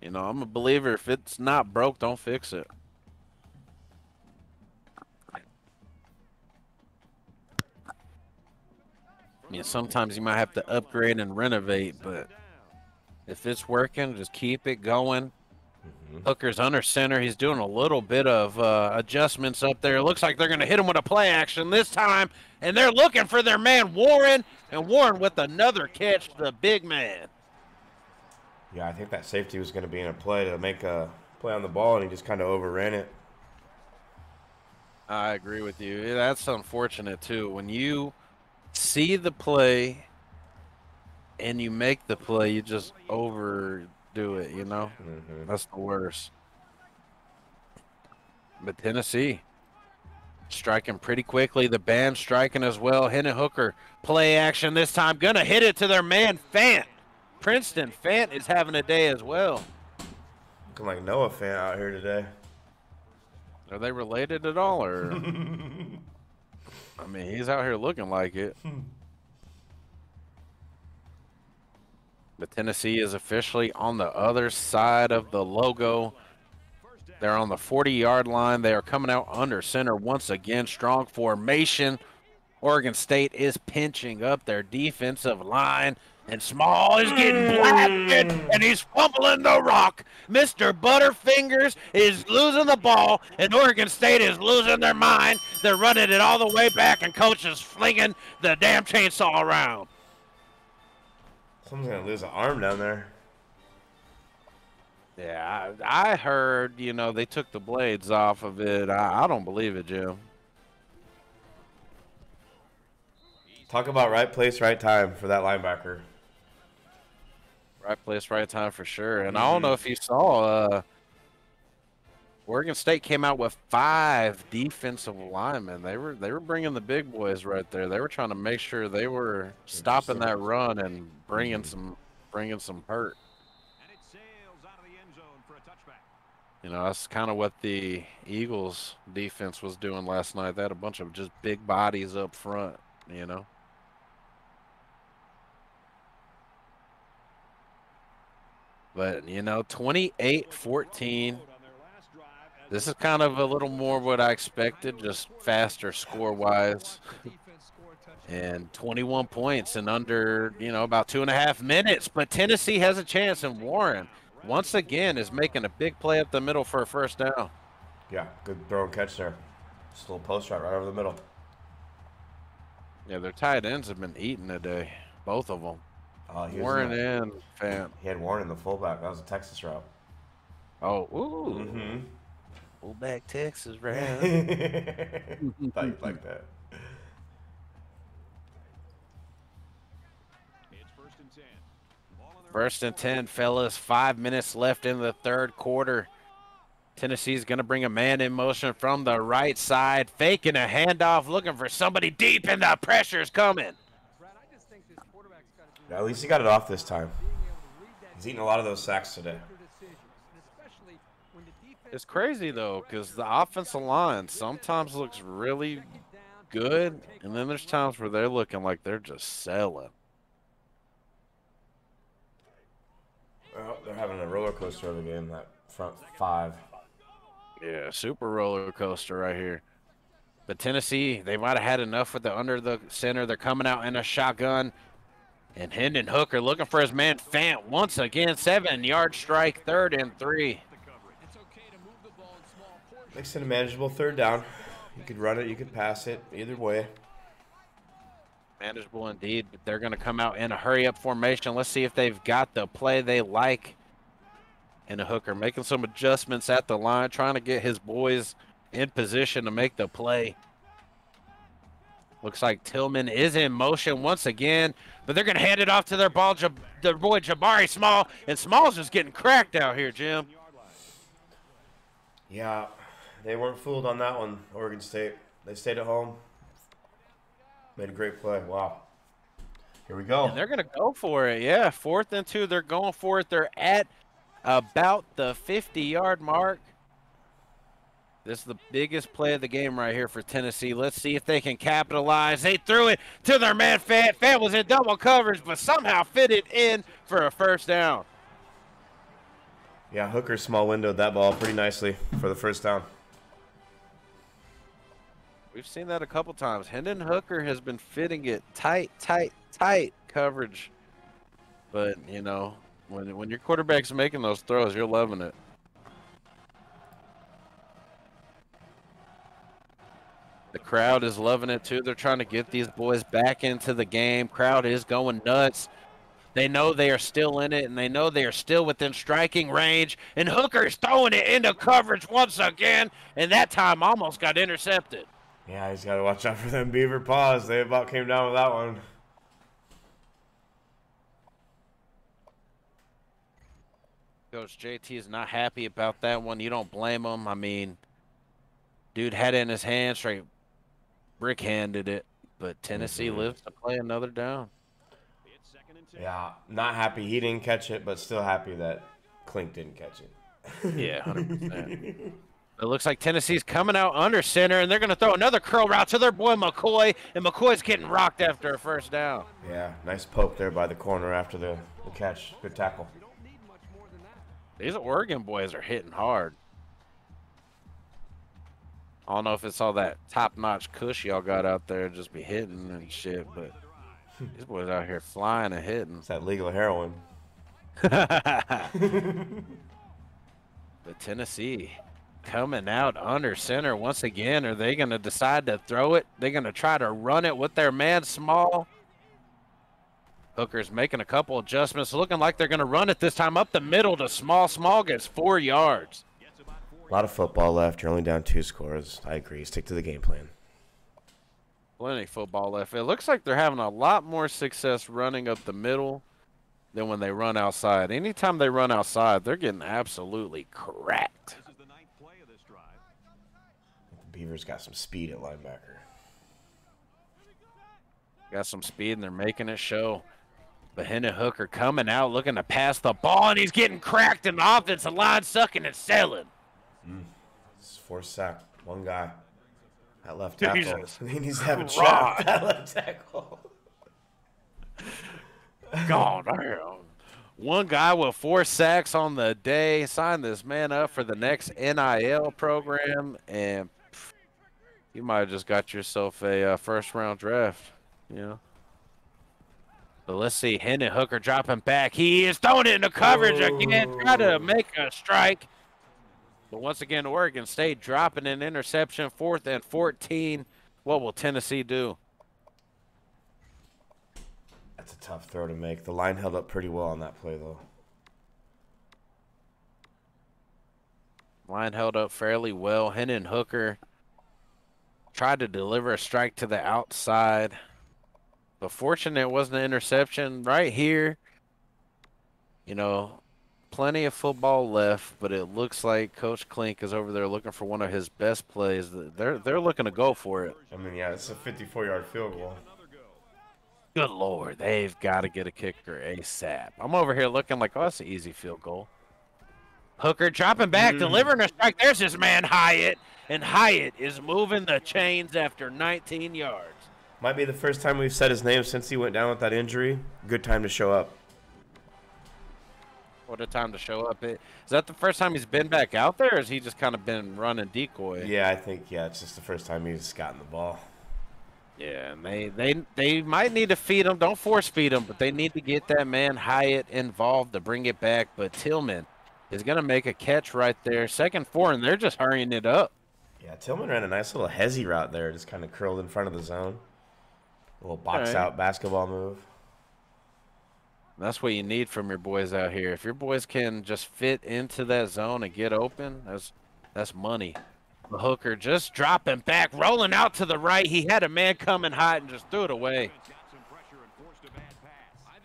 You know, I'm a believer. If it's not broke, don't fix it. I mean, sometimes you might have to upgrade and renovate, but if it's working, just keep it going. Hooker's under center. He's doing a little bit of adjustments up there. It looks like they're going to hit him with a play action this time, and they're looking for their man Warren, and Warren with another catch, the big man. Yeah, I think that safety was going to be in a play to make a play on the ball, and he just kind of overran it. I agree with you. That's unfortunate, too. When you see the play and you make the play, you just overdo it, you know? That's the worst. But Tennessee striking pretty quickly. The band striking as well. Hendon Hooker, play action this time. Gonna hit it to their man, Fant. Princeton Fant is having a day as well. Looking like Noah Fant out here today. Are they related at all, or? I mean, he's out here looking like it. But Tennessee is officially on the other side of the logo. They're on the 40-yard line. They are coming out under center once again. Strong formation. Oregon State is pinching up their defensive line. And Small is getting blasted, and he's fumbling the rock. Mr. Butterfingers is losing the ball, and Oregon State is losing their mind. They're running it all the way back, and Coach is flinging the damn chainsaw around. Someone's going to lose an arm down there. Yeah, I heard, you know, they took the blades off of it. I don't believe it, Jim. Talk about right place, right time for that linebacker. Right place, right time for sure. And I don't know if you saw Oregon State came out with 5 defensive linemen. They were bringing the big boys right there. They were trying to make sure they were stopping that run and bringing some hurt. And it sails out of the end zone for a touchback. You know, that's kind of what the Eagles defense was doing last night. They had a bunch of just big bodies up front, you know. But, you know, 28-14. This is kind of a little more what I expected, just faster score-wise. And 21 points in under, you know, about 2.5 minutes. But Tennessee has a chance, and Warren, once again, is making a big play up the middle for a first down. Yeah, good throw and catch there. Just a little post shot right over the middle. Yeah, their tight ends have been eating today, both of them. Warren and Fant. He had Warren in the fullback. That was a Texas route. Oh, ooh. Mm-hmm. Fullback Texas route. Thought you'd like that. It's 1st and 10. Ball on their 1st and 10, fellas. 5 minutes left in the third quarter. Tennessee's going to bring a man in motion from the right side, faking a handoff, looking for somebody deep, and the pressure's coming. At least he got it off this time. He's eating a lot of those sacks today. It's crazy, though, because the offensive line sometimes looks really good, and then there's times where they're looking like they're just selling. Well, they're having a roller coaster of a game, that front 5. Yeah, super roller coaster right here. But Tennessee, they might have had enough with the under the center. They're coming out in a shotgun. And Hendon Hooker looking for his man Fant once again. 7-yard strike, 3rd and 3. Makes it a manageable 3rd down. You could run it, you could pass it, either way. Manageable indeed, but they're going to come out in a hurry-up formation. Let's see if they've got the play they like. And a Hooker making some adjustments at the line, trying to get his boys in position to make the play. Looks like Tillman is in motion once again, but they're going to hand it off to their boy Jabari Small, and Small's just getting cracked out here, Jim. Yeah, they weren't fooled on that one, Oregon State. They stayed at home, made a great play. Wow. Here we go. And they're going to go for it, yeah. 4th and 2, they're going for it. They're at about the 50-yard mark. This is the biggest play of the game right here for Tennessee. Let's see if they can capitalize. They threw it to their man Fant. Fant was in double coverage, but somehow fit it in for a first down. Yeah, Hooker small windowed that ball pretty nicely for the first down. We've seen that a couple times. Hendon Hooker has been fitting it tight coverage. But, you know, when your quarterback's making those throws, you're loving it. The crowd is loving it, too. They're trying to get these boys back into the game. Crowd is going nuts. They know they are still in it, and they know they are still within striking range. And Hooker's throwing it into coverage once again, and that time almost got intercepted. Yeah, he's got to watch out for them Beaver paws. They about came down with that one. Coach JT is not happy about that one. You don't blame him. I mean, dude had it in his hand, straight brick-handed it. But Tennessee lives to play another down. Yeah, not happy he didn't catch it, but still happy that Klink didn't catch it. Yeah, 100%. It looks like Tennessee's coming out under center, and they're going to throw another curl route to their boy McCoy, and McCoy's getting rocked after a first down. Yeah, nice poke there by the corner after the catch. Good tackle. These Oregon boys are hitting hard. I don't know if it's all that top-notch cush y'all got out there just be hitting and shit, but these boys out here flying and hitting. It's that legal heroin. But Tennessee coming out under center once again. Are they going to decide to throw it? They're going to try to run it with their man Small. Hooker's making a couple adjustments, looking like they're going to run it this time up the middle to Small. Small gets 4 yards. A lot of football left. You're only down 2 scores. I agree. Stick to the game plan. Plenty of football left. It looks like they're having a lot more success running up the middle than when they run outside. Anytime they run outside, they're getting absolutely cracked. This is the 9th play of this Beavers got some speed at linebacker. Got some speed, and they're making it show. But Hendon Hooker coming out, looking to pass the ball, and he's getting cracked in the offensive line, sucking and selling. It's forced sack. One guy. That left tackle. Jesus. He needs to have a check. Right. That left tackle. God damn. One guy with 4 sacks on the day. Signed this man up for the next NIL program, and you might have just got yourself a first-round draft, you know. But let's see, Hendon Hooker dropping back. He is throwing it into coverage again, try to make a strike. But once again, Oregon State dropping an interception, 4th and 14. What will Tennessee do? That's a tough throw to make. The line held up pretty well on that play, though. Line held up fairly well. Hendon Hooker tried to deliver a strike to the outside. But fortunate it wasn't an interception right here. You know, plenty of football left, but it looks like Coach Klink is over there looking for one of his best plays. They're looking to go for it. I mean, yeah, it's a 54-yard field goal. Good Lord, they've got to get a kicker ASAP. I'm over here looking like, oh, that's an easy field goal. Hooker dropping back, delivering a strike. There's his man Hyatt, and Hyatt is moving the chains after 19 yards. Might be the first time we've said his name since he went down with that injury. Good time to show up. What a time to show up. Is that the first time he's been back out there, or has he just kind of been running decoy? Yeah, I think, it's just the first time he's gotten the ball. Yeah, and they might need to feed him. Don't force feed him, but they need to get that man Hyatt involved to bring it back. But Tillman is going to make a catch right there. 2nd 4, and they're just hurrying it up. Yeah, Tillman ran a nice little hezzy route there, just kind of curled in front of the zone. A little box-out basketball move. That's what you need from your boys out here. If your boys can just fit into that zone and get open, that's money. The Hooker just dropping back, rolling out to the right. He had a man coming hot and just threw it away.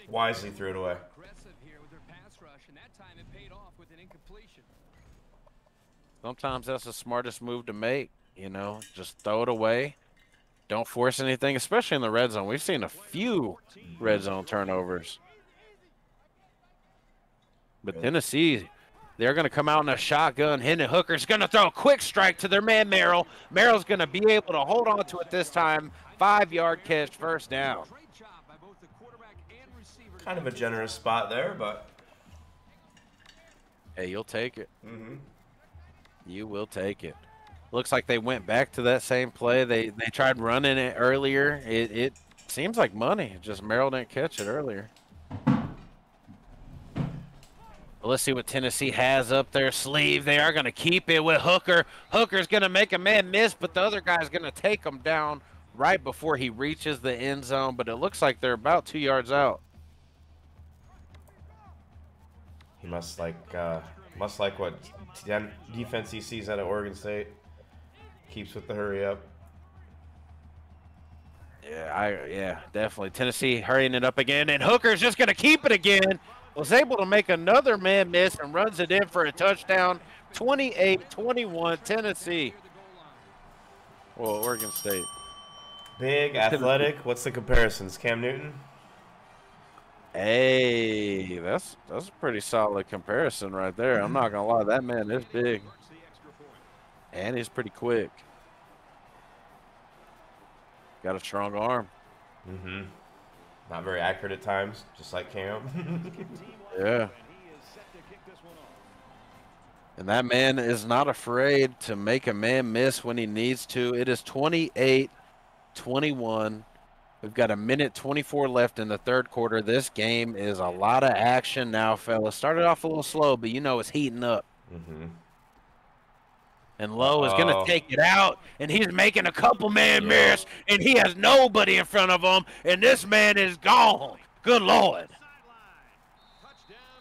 Wisely threw it away. Sometimes that's the smartest move to make, you know, just throw it away. Don't force anything, especially in the red zone. We've seen a few red zone turnovers. But Tennessee, they're going to come out in a shotgun. Hendon Hooker's going to throw a quick strike to their man Merrill. Merrill's going to be able to hold on to it this time. 5-yard catch, first down. Kind of a generous spot there, but hey, you'll take it. You will take it. Looks like they went back to that same play. They tried running it earlier. It seems like money. Just Merrill didn't catch it earlier. Well, let's see what Tennessee has up their sleeve. They are going to keep it with Hooker. Hooker's going to make a man miss, but the other guy's going to take him down right before he reaches the end zone. But it looks like they're about 2 yards out. he must like what defense he sees out of Oregon State. Keeps with the hurry up. Yeah, definitely. Tennessee hurrying it up again, and Hooker's just going to keep it again. Was able to make another man miss and runs it in for a touchdown. 28-21, Tennessee. Well, Oregon State. Big, athletic. What's the comparisons? Cam Newton? Hey, that's a pretty solid comparison right there. I'm not going to lie. That man is big. And he's pretty quick. Got a strong arm. Not very accurate at times, just like Cam. Yeah. And that man is not afraid to make a man miss when he needs to. It is 28-21. We've got 1:24 left in the third quarter. This game is a lot of action now, fellas. Started off a little slow, but you know it's heating up. And Lowe is going to take it out, and he's making a couple man miss, and he has nobody in front of him, and this man is gone. Good Lord.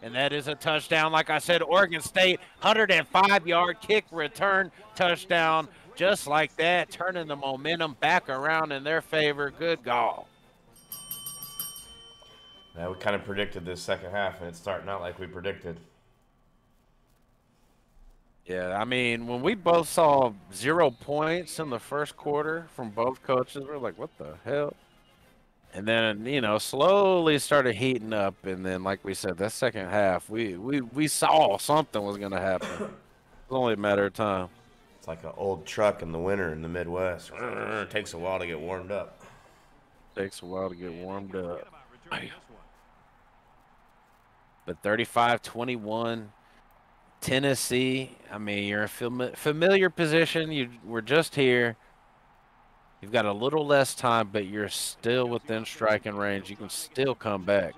And that is a touchdown. Like I said, Oregon State, 105-yard kick return touchdown. Just like that, turning the momentum back around in their favor. Good goal. Yeah, we kind of predicted this second half, and it's starting out like we predicted. Yeah, I mean, when we both saw 0 points in the first quarter from both coaches, we're like, what the hell? And then, slowly started heating up. And then, like we said, that second half, we saw something was going to happen. It was only a matter of time. It's like an old truck in the winter in the Midwest. It takes a while to get warmed up. Takes a while to get warmed up. But 35-21, Tennessee, I mean, you're in a familiar position. You were just here. You've got a little less time, but you're still within striking range. You can still come back.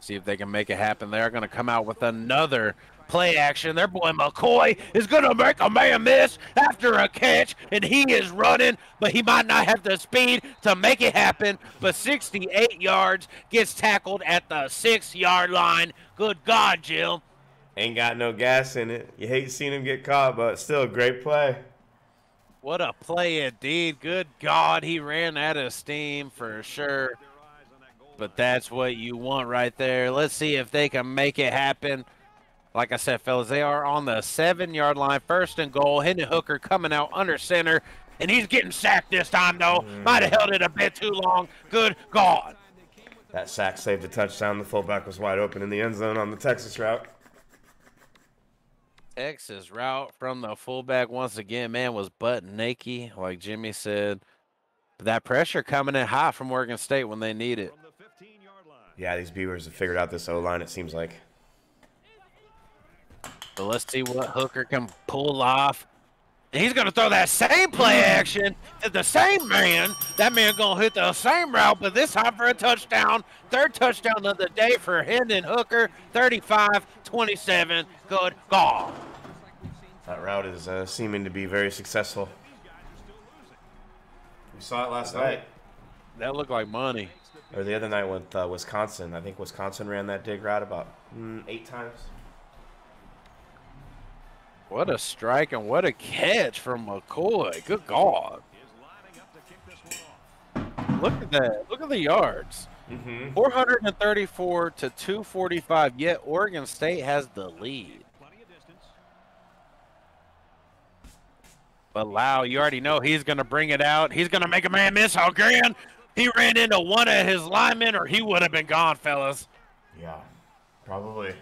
See if they can make it happen. They're going to come out with another play action. Their boy McCoy is going to make a man miss after a catch, and he is running, but he might not have the speed to make it happen. But 68 yards, gets tackled at the 6-yard line. Good God, Jim. Ain't got no gas in it. You hate seeing him get caught, but still a great play. What a play indeed. Good God, he ran out of steam for sure. But that's what you want right there. Let's see if they can make it happen. Like I said, fellas, they are on the 7-yard line, 1st and goal. Hendon Hooker coming out under center, and he's getting sacked this time, though. Might have held it a bit too long. Good God. That sack saved a touchdown. The fullback was wide open in the end zone on the Texas route. Texas route from the fullback once again, man, was butt naked, like Jimmy said. But that pressure coming in hot from Oregon State when they need it. Yeah, these Beavers have figured out this O-line, it seems like. So let's see what Hooker can pull off. And he's going to throw that same play action to the same man. That man going to hit the same route, but this time for a touchdown. 3rd touchdown of the day for Hendon Hooker, 35-27. Good God. That route is seeming to be very successful. We saw it last night. That looked like money. Or the other night with Wisconsin. I think Wisconsin ran that dig route about 8 times. What a strike and what a catch from McCoy. Good God. Look at that. Look at the yards. 434 to 245, yet Oregon State has the lead. But Lau, you already know he's going to bring it out. He's going to make a man miss. Again, he ran into one of his linemen or he would have been gone, fellas. Yeah, probably.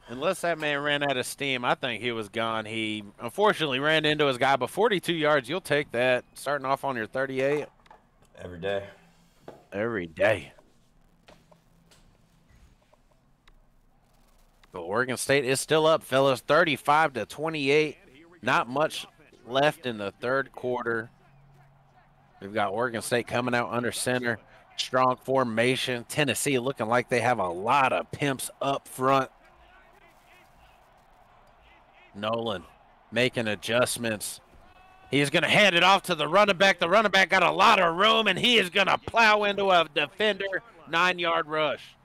Unless that man ran out of steam, I think he was gone. He unfortunately ran into his guy, but 42 yards, you'll take that. Starting off on your 38. Every day. Every day. But Oregon State is still up, fellas, 35-28. Not much left in the 3rd quarter. We've got Oregon State coming out under center. Strong formation. Tennessee looking like they have a lot of pimps up front. Nolan making adjustments. He's going to hand it off to the running back. The running back got a lot of room, and he is going to plow into a defender. 9-yard rush.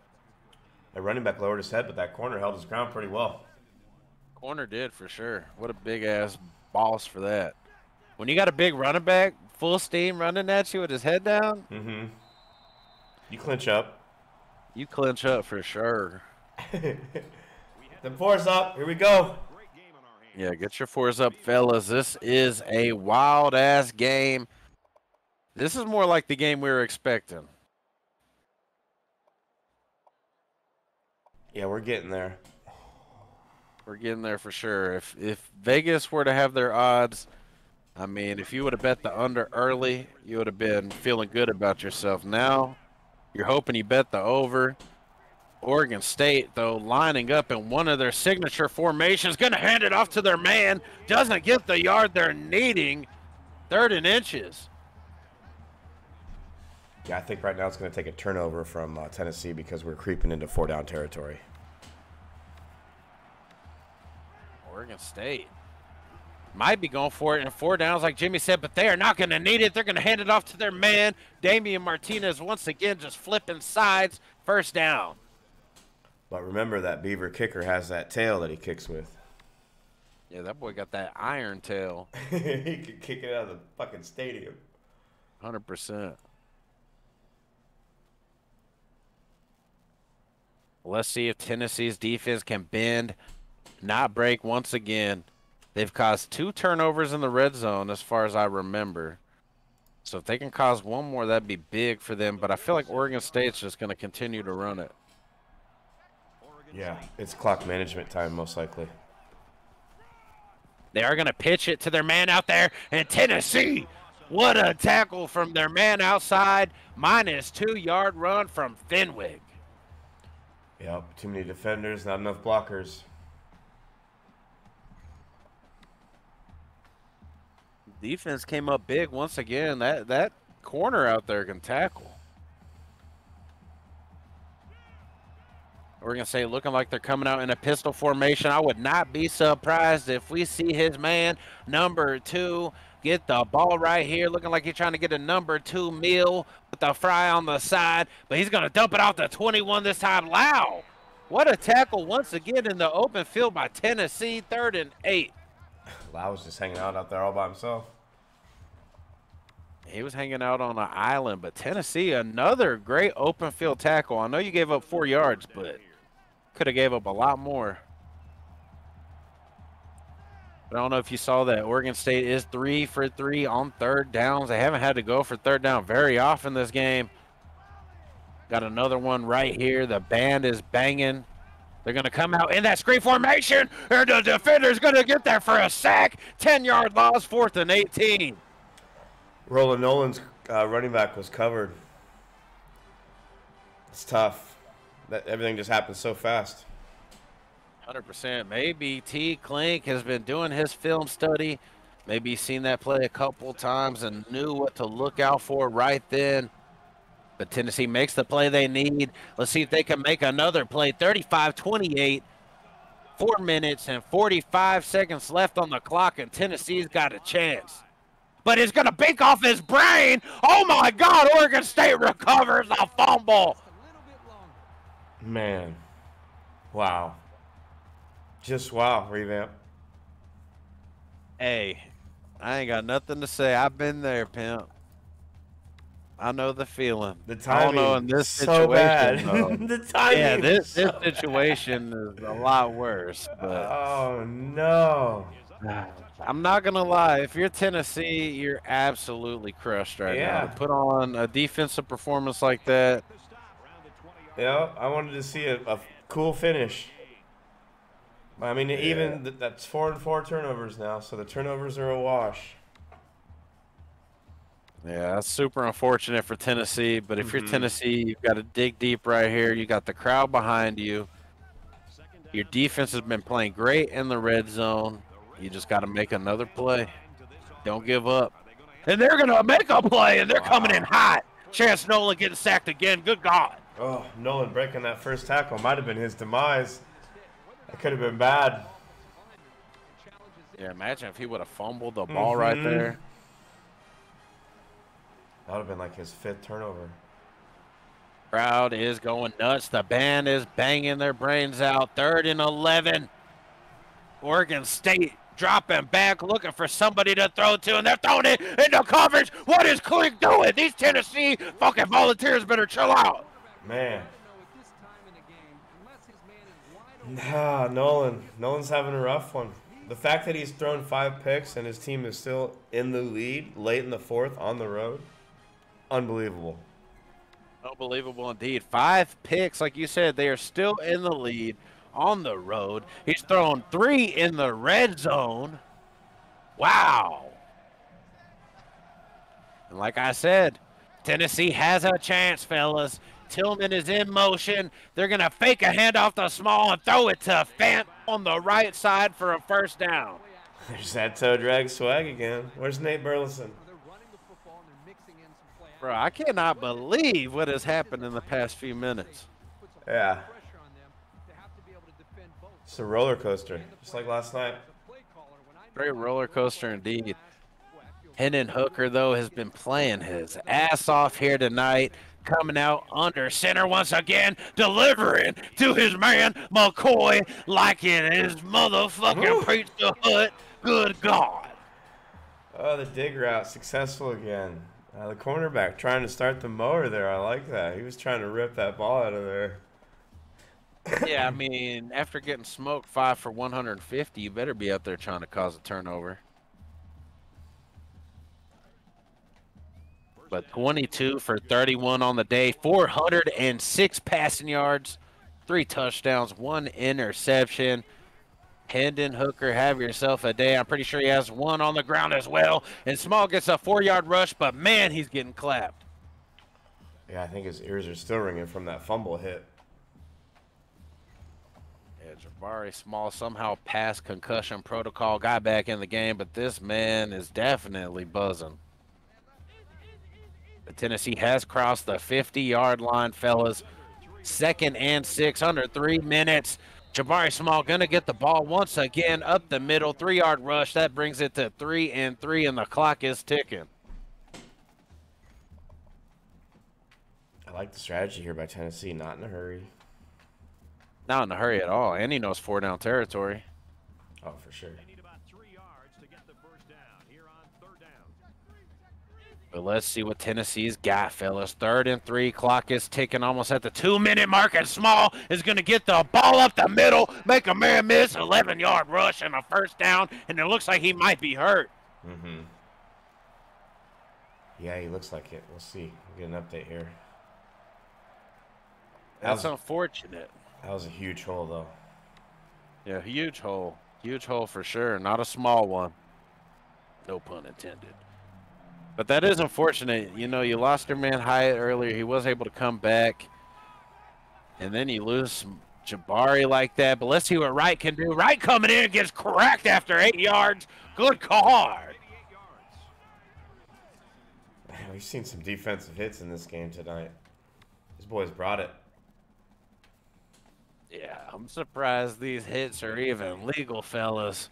The running back lowered his head, but that corner held his ground pretty well. Corner did for sure. What a big-ass boss for that. When you got a big running back, full steam running at you with his head down. You clinch up. You clinch up for sure. The 4's up. Here we go. Yeah, get your 4s up, fellas. This is a wild-ass game. This is more like the game we were expecting. Yeah, we're getting there. We're getting there for sure. If Vegas were to have their odds, I mean, if you would have bet the under early, you would have been feeling good about yourself. Now, you're hoping you bet the over. Oregon State, though, lining up in one of their signature formations, going to hand it off to their man. Doesn't get the yard they're needing. 3rd and inches. Yeah, I think right now it's going to take a turnover from Tennessee because we're creeping into 4-down territory. Oregon State might be going for it in 4 downs, like Jimmy said, but they are not going to need it. They're going to hand it off to their man. Damian Martinez once again just flipping sides. 1st down. But remember that Beaver kicker has that tail that he kicks with. Yeah, that boy got that iron tail. He could kick it out of the fucking stadium. 100%. Let's see if Tennessee's defense can bend, not break once again. They've caused 2 turnovers in the red zone as far as I remember. So if they can cause one more, that'd be big for them. But I feel like Oregon State's just going to continue to run it. Yeah, it's clock management time most likely. They are going to pitch it to their man out there in Tennessee. What a tackle from their man outside. Minus 2-yard run from Fenwick. Yep, too many defenders, not enough blockers. Defense came up big once again. That corner out there can tackle. Oregon State looking like they're coming out in a pistol formation. I would not be surprised if we see his man, number 2, get the ball right here. Looking like he's trying to get a number 2 meal with the fry on the side. But he's going to dump it off the 21 this time. Lau. What a tackle once again in the open field by Tennessee. 3rd and 8. Lau was just hanging out there all by himself. He was hanging out on an island. But Tennessee, another great open field tackle. I know you gave up 4 yards, but could have gave up a lot more. But I don't know if you saw that Oregon State is 3 for 3 on 3rd downs. They haven't had to go for 3rd down very often this game. Got another one right here. The band is banging. They're going to come out in that screen formation, and the defender's going to get there for a sack. 10-yard loss, 4th and 18. Roland Nolan's running back was covered. It's tough. That everything just happened so fast. 100%. Maybe T. Klink has been doing his film study. Maybe he's seen that play a couple times and knew what to look out for right then. But Tennessee makes the play they need. Let's see if they can make another play. 35-28. 4 minutes and 45 seconds left on the clock, and Tennessee's got a chance. But he's going to bake off his brain. Oh, my God. Oregon State recovers a fumble. Man. Wow. Just wow, revamp. Hey, I ain't got nothing to say. I've been there, pimp. I know the feeling. The timing, I don't know in this so bad. situation. The timing. Yeah, this situation is a lot worse. But oh no. I'm not gonna lie. If you're Tennessee, you're absolutely crushed right now. To put on a defensive performance like that. Yeah, I wanted to see a cool finish. I mean, even that's 4 and 4 turnovers now, so the turnovers are a wash. Yeah, that's super unfortunate for Tennessee. But if you're Tennessee, you've got to dig deep right here. You got the crowd behind you. Your defense has been playing great in the red zone. You just got to make another play. Don't give up. And they're going to make a play, and they're coming in hot. Chance Nolan getting sacked again. Good God. Oh, Nolan breaking that first tackle might have been his demise. That could have been bad. Yeah, imagine if he would have fumbled the ball right there. That would have been like his 5th turnover. Crowd is going nuts. The band is banging their brains out. 3rd and 11. Oregon State dropping back, looking for somebody to throw to, and they're throwing it into coverage. What is Klink doing? These Tennessee fucking Volunteers better chill out. Man. Nah, Nolan's having a rough one. The fact that he's thrown 5 picks and his team is still in the lead late in the 4th on the road, unbelievable. Unbelievable indeed. 5 picks, like you said, they are still in the lead on the road. He's thrown 3 in the red zone. Wow. And like I said, Tennessee has a chance, fellas. Tillman is in motion. They're going to fake a handoff to Small and throw it to Fant on the right side for a 1st down. There's that toe drag swag again. Where's Nate Burleson? Bro, I cannot believe what has happened in the past few minutes. Yeah. It's a roller coaster, just like last night. Great roller coaster indeed. Hendon Hooker, though, has been playing his ass off here tonight. Coming out under center once again, delivering to his man, McCoy, like it is motherfucking Pizza Hut. Good God. Oh, the dig route successful again. The cornerback trying to start the mower there. I like that. He was trying to rip that ball out of there. Yeah, I mean, after getting smoked 5 for 150, you better be out there trying to cause a turnover. But 22 for 31 on the day, 406 passing yards, 3 touchdowns, 1 interception. Hendon Hooker, have yourself a day. I'm pretty sure he has 1 on the ground as well. And Small gets a 4-yard rush, but man, he's getting clapped. Yeah, I think his ears are still ringing from that fumble hit. Yeah, Jabari Small somehow passed concussion protocol, got back in the game, but this man is definitely buzzing. But Tennessee has crossed the 50-yard line, fellas. 2nd and 6, under 3 minutes. Jabari Small going to get the ball once again up the middle, 3-yard rush. That brings it to 3 and 3, and the clock is ticking. I like the strategy here by Tennessee. Not in a hurry. Not in a hurry at all, and he knows 4-down territory. Oh, for sure. They need about 3 yards to get the first down here on 3rd down. But let's see what Tennessee's got, fellas. 3rd and 3, clock is ticking almost at the 2-minute mark, and Small is going to get the ball up the middle, make a man miss, 11-yard rush and a first down, and it looks like he might be hurt. Mm-hmm. Yeah, he looks like it. We'll see. We'll get an update here. That's unfortunate. That was a huge hole, though. Yeah, huge hole. Huge hole for sure. Not a small one. No pun intended. But that is unfortunate. You know, you lost your man Hyatt earlier. He was able to come back. And then you lose Jabari like that. But let's see what Wright can do. Wright coming in, gets cracked after 8 yards. Good card. Man, we've seen some defensive hits in this game tonight. These boys brought it. Yeah, I'm surprised these hits are even legal, fellas.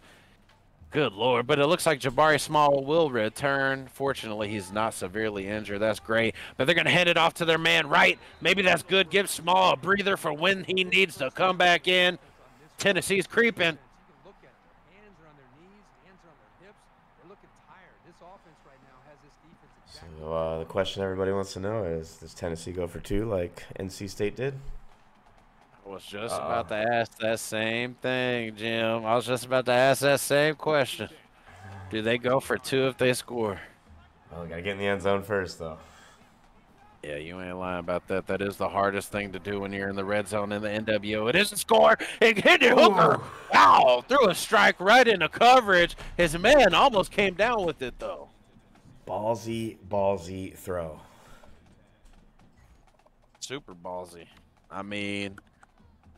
Good Lord. But it looks like Jabari Small will return. Fortunately, he's not severely injured. That's great. But they're going to hand it off to their man Wright. Maybe that's good. Give Small a breather for when he needs to come back in. Tennessee's creeping. So the question everybody wants to know is, does Tennessee go for 2 like NC State did? I was just about to ask that same thing, Jim. I was just about to ask that same question. Do they go for 2 if they score? Well, we got to get in the end zone first, though. Yeah, you ain't lying about that. That is the hardest thing to do when you're in the red zone in the NWO. It is a score. It hit it, Hooker. Wow, threw a strike right into coverage. His man almost came down with it, though. Ballsy throw. Super ballsy. I mean,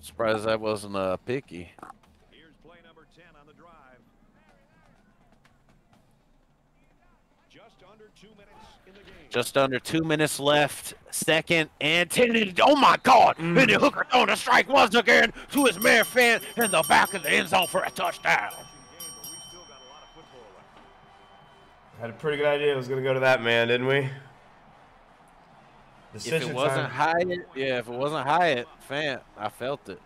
surprised that wasn't a picky. Here's play number 10 on the drive. Just under 2 minutes in the game. Just under 2 minutes left. 2nd and 10. Oh, my God. And the Hooker throwing a strike once again to his man Fan in the back of the end zone for a touchdown. Had a pretty good idea it was going to go to that man, didn't we? If it wasn't Hyatt, yeah, if it wasn't Hyatt, Fan, I felt it.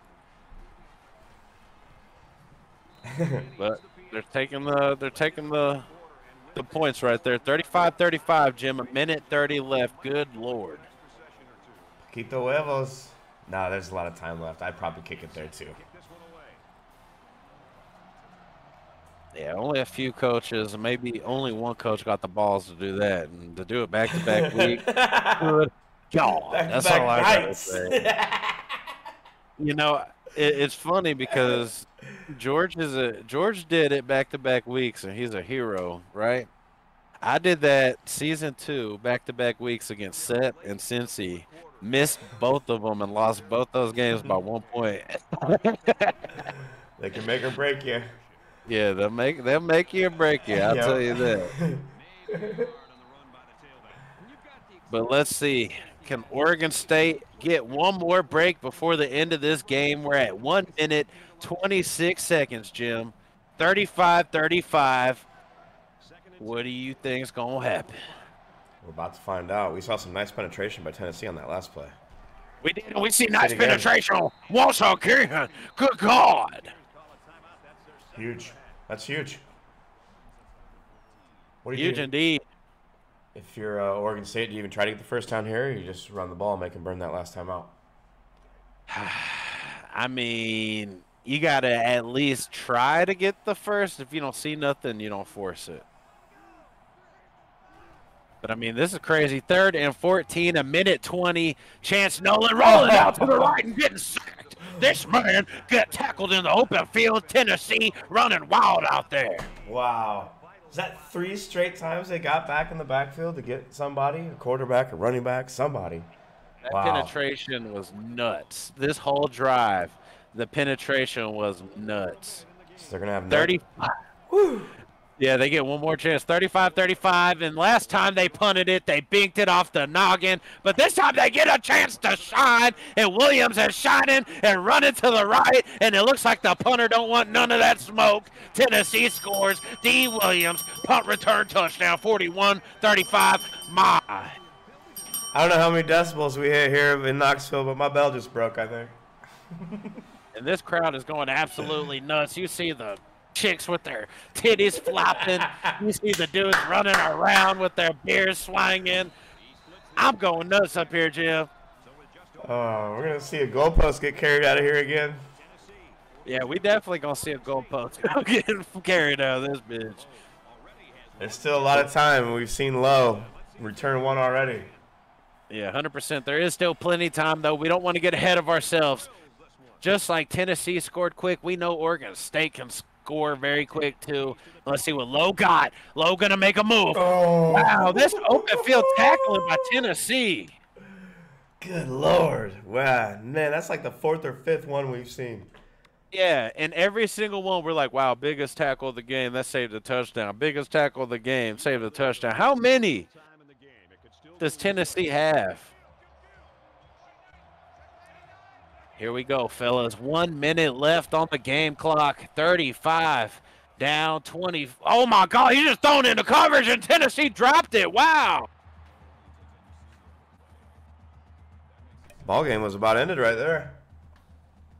But they're taking the points right there. 35-35, Jim. 1:30 left. Good Lord. Quito huevos. Nah, there's a lot of time left. I'd probably kick it there, too. Yeah, only a few coaches, maybe only one coach got the balls to do that, and to do it back-to-back week. Good God, that's all I gotta say. You know, it's funny because George did it back-to-back weeks, and he's a hero, right? I did that season 2 back-to-back weeks against Seth and Cincy. Missed both of them and lost both those games by 1 point. They can make or break you. Yeah, they'll make you or break you. I'll tell you that. But let's see. Can Oregon State get one more break before the end of this game? We're at 1 minute, 26 seconds, Jim. 35-35. What do you think's going to happen? We're about to find out. We saw some nice penetration by Tennessee on that last play. We did. We see nice penetration once again. Good God. Huge. That's huge. What do Huge indeed. If you're Oregon State, do you even try to get the first down here, or you just run the ball and make them burn that last time out? I mean, you got to at least try to get the first. If you don't see nothing, you don't force it. But, I mean, this is crazy. 3rd and 14, a minute 20. Chance Nolan rolling out to the right and getting sacked. This man got tackled in the open field. Tennessee running wild out there. Wow. Is that 3 straight times they got back in the backfield to get somebody, a quarterback, a running back, somebody? That Wow. penetration was nuts. This whole drive, the penetration was nuts. So they're going to have 35. Yeah, they get one more chance. 35-35, and last time they punted it, they binked it off the noggin. But this time they get a chance to shine, and Williams is shining and running to the right, and it looks like the punter don't want none of that smoke. Tennessee scores. D. Williams, punt return touchdown, 41-35. My. I don't know how many decibels we hit here in Knoxville, but my bell just broke, I think. And this crowd is going absolutely nuts. You see the chicks with their titties flopping. You see the dudes running around with their beers swinging. I'm going nuts up here, Jim. We're going to see a goalpost get carried out of here again. Yeah, we definitely going to see a goalpost getting carried out of this bitch. There's still a lot of time. We've seen Lowe return one already. Yeah, 100%. There is still plenty of time, though. We don't want to get ahead of ourselves. Just like Tennessee scored quick, we know Oregon State can score very quick, too. Let's see what Lowe got. Lowe going to make a move. Oh. Wow, this open field tackling by Tennessee. Good Lord. Wow. Man, that's like the 4th or 5th one we've seen. Yeah, and every single one, we're like, wow, biggest tackle of the game, that saved a touchdown. Biggest tackle of the game, saved a touchdown. How many does Tennessee have? Here we go, fellas. 1 minute left on the game clock. 35 down, 20. Oh, my God, he just thrown into coverage, and Tennessee dropped it. Wow. Ball game was about ended right there.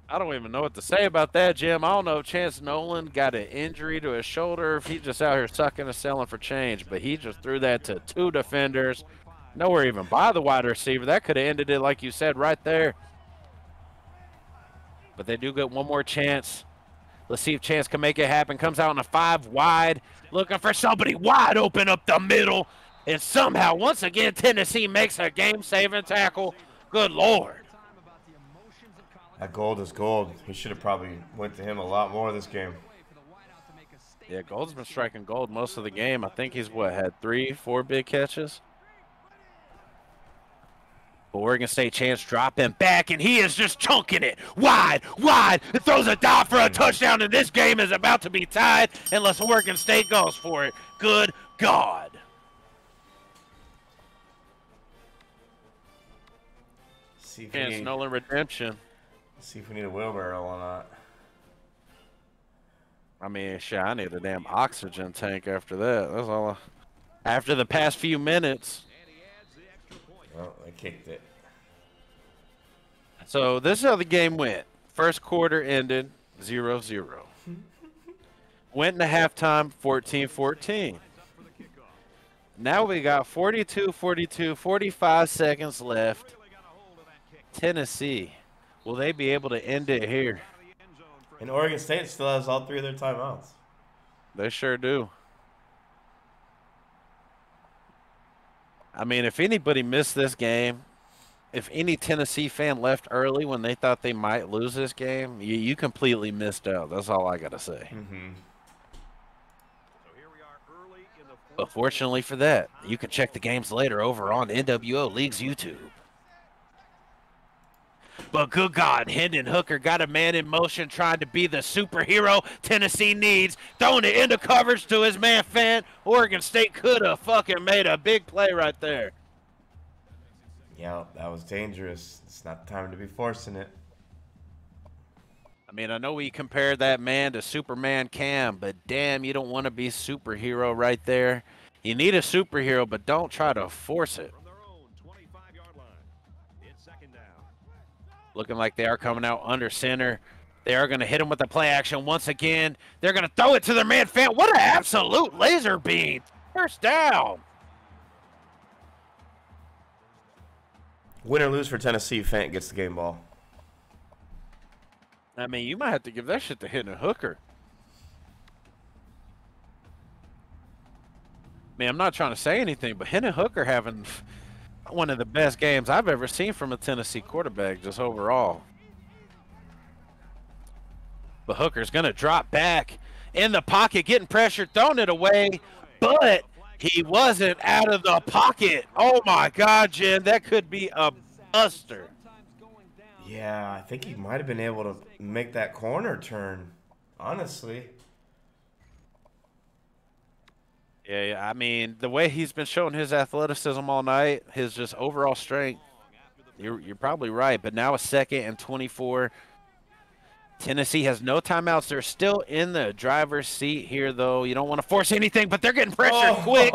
I don't even know what to say about that, Jim. I don't know if Chance Nolan got an injury to his shoulder, if he's just out here sucking and selling for change, but he just threw that to 2 defenders. Nowhere even by the wide receiver. That could have ended it, like you said, right there. But they do get one more chance. Let's see if Chance can make it happen. Comes out on a 5 wide, looking for somebody wide open up the middle. And somehow, once again, Tennessee makes a game-saving tackle. Good Lord. That Gold is gold. He should have probably went to him a lot more this game. Yeah, Gold's been striking gold most of the game. I think he's, had 3, 4 big catches? Oregon State Chance dropping back, and he is just chunking it wide. It throws a dive for a touchdown, and this game is about to be tied unless Oregon State goes for it. Good God. Chance Nolan redemption. See if we need a wheelbarrow or not. I mean, shit, I need a damn oxygen tank after that. That's all. After the past few minutes. Well, they kicked it. So this is how the game went. First quarter ended 0-0. Went into halftime 14-14. Now we got 42-42, 45 seconds left. Tennessee, will they be able to end it here? And Oregon State still has all 3 of their timeouts. They sure do. I mean, if anybody missed this game, if any Tennessee fan left early when they thought they might lose this game, you completely missed out. That's all I got to say. Mm-hmm. But fortunately for that, you can check the games later over on NWO League's YouTube. But good God, Hendon Hooker got a man in motion trying to be the superhero Tennessee needs. Throwing it into coverage to his man Fant. Oregon State could have fucking made a big play right there. Yeah, that was dangerous. It's not the time to be forcing it. I mean, I know we compared that man to Superman Cam, but damn, you don't want to be superhero right there. You need a superhero, but don't try to force it. Looking like they are coming out under center. They are going to hit him with the play action once again. They're going to throw it to their man Fant. What an absolute laser beam. First down. Win or lose for Tennessee, Fant gets the game ball. I mean, you might have to give that shit to Hendon Hooker. Man, I'm not trying to say anything, but Hendon Hooker having one of the best games I've ever seen from a Tennessee quarterback, just overall. But Hooker's going to drop back in the pocket, getting pressured, throwing it away, but he wasn't out of the pocket. Oh, my God, Jen, that could be a buster. Yeah, I think he might have been able to make that corner turn, honestly. Yeah, I mean, the way he's been showing his athleticism all night, his just overall strength, you're probably right. But now a 2nd and 24. Tennessee has no timeouts. They're still in the driver's seat here, though. You don't want to force anything, but they're getting pressured quick.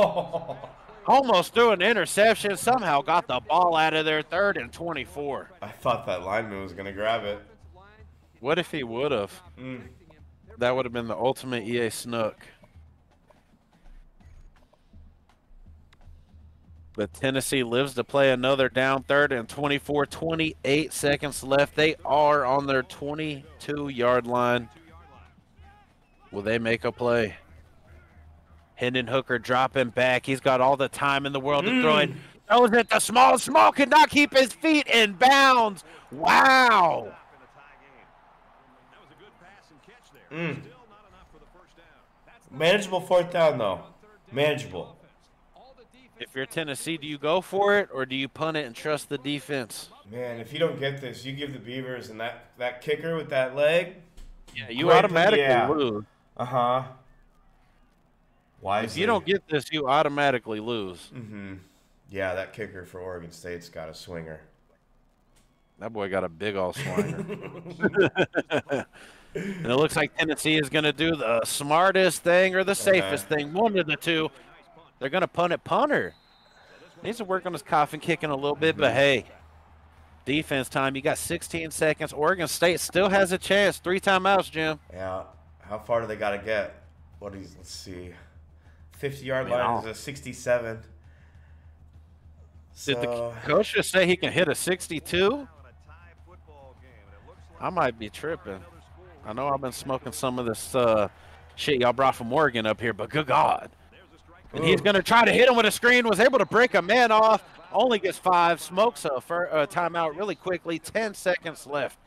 Almost threw an interception. Somehow got the ball out of there. 3rd and 24. I thought that lineman was going to grab it. What if he would have? That would have been the ultimate EA snook. But Tennessee lives to play another down. 3rd and 24, 28 seconds left. They are on their 22-yard line. Will they make a play? Hendon Hooker dropping back. He's got all the time in the world to throw it. Throws it to Small. Small could not keep his feet in bounds. Wow. Manageable 4th down, though. Manageable. If you're Tennessee, do you go for it or do you punt it and trust the defense? Man, if you don't get this, you give the Beavers and that kicker with that leg. Yeah, you automatically lose. Uh-huh. If you don't get this, you automatically lose. Yeah, that kicker for Oregon State's got a swinger. That boy got a big old swinger. And it looks like Tennessee is going to do the smartest thing or the safest thing, one of the two. They're going to punt it. Punter needs to work on his coffin kicking a little bit, but hey, defense time. You got 16 seconds. Oregon State still has a chance. 3 timeouts, Jim. Yeah. How far do they got to get? Let's see. 50-yard line is a 67. Did the coach just say he can hit a 62? I might be tripping. I know I've been smoking some of this shit y'all brought from Oregon up here, but good God. And he's going to try to hit him with a screen, was able to break a man off, only gets 5, smokes a timeout really quickly, 10 seconds left.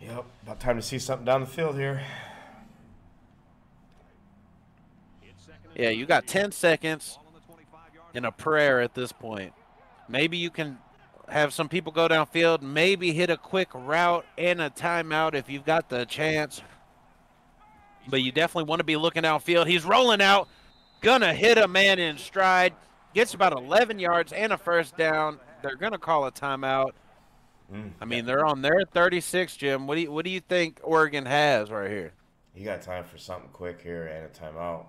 Yep, about time to see something down the field here. Yeah, you got 10 seconds and a prayer at this point. Maybe you can have some people go downfield, maybe hit a quick route and a timeout if you've got the chance. But you definitely want to be looking downfield. He's rolling out, gonna hit a man in stride, gets about 11 yards and a 1st down. They're gonna call a timeout. I mean, they're on their 36, Jim. What do you think Oregon has right here? You got time for something quick here and a timeout.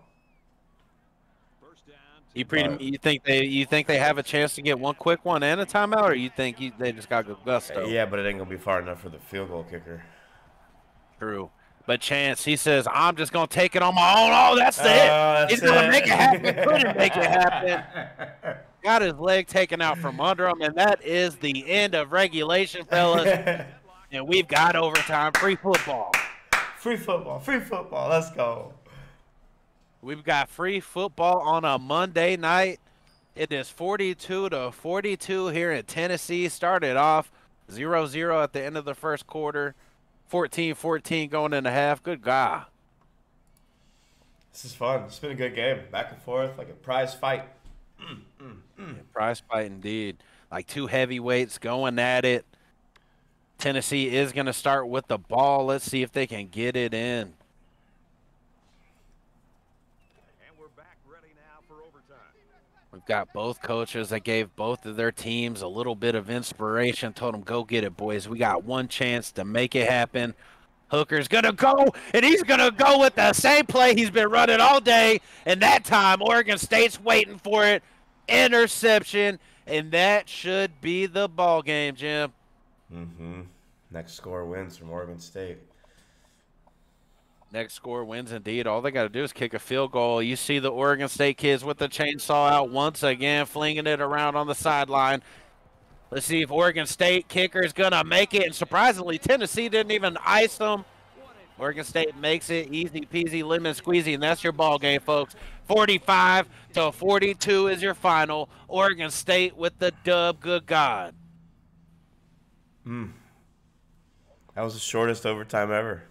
You think they have a chance to get one quick one and a timeout, or you think they just got to go gusto? Yeah, but it ain't gonna be far enough for the field goal kicker. True. But Chance, he says, I'm just going to take it on my own. Oh, that's it. He's going to make it happen. Couldn't make it happen. Got his leg taken out from under him, and that is the end of regulation, fellas. And we've got overtime. Free football. Free football. Free football. Let's go. We've got free football on a Monday night. It is 42-42 here in Tennessee. Started off 0-0 at the end of the first quarter. 14-14 going into half. Good God. This is fun. It's been a good game. Back and forth, like a prize fight. Yeah, prize fight indeed. Like 2 heavyweights going at it. Tennessee is going to start with the ball. Let's see if they can get it in. And we're back ready now for overtime. We've got both coaches that gave both of their teams a little bit of inspiration, told them, go get it, boys. We got one chance to make it happen. Hooker's going to go, and he's going to go with the same play he's been running all day. And that time, Oregon State's waiting for it. Interception, and that should be the ball game, Jim. Next score wins from Oregon State. Next score wins indeed. All they got to do is kick a field goal. You see the Oregon State kids with the chainsaw out once again, flinging it around on the sideline. Let's see if Oregon State kicker is going to make it. And surprisingly, Tennessee didn't even ice them. Oregon State makes it easy peasy, lemon squeezy, and that's your ball game, folks. 45-42 is your final. Oregon State with the dub. Good God. That was the shortest overtime ever.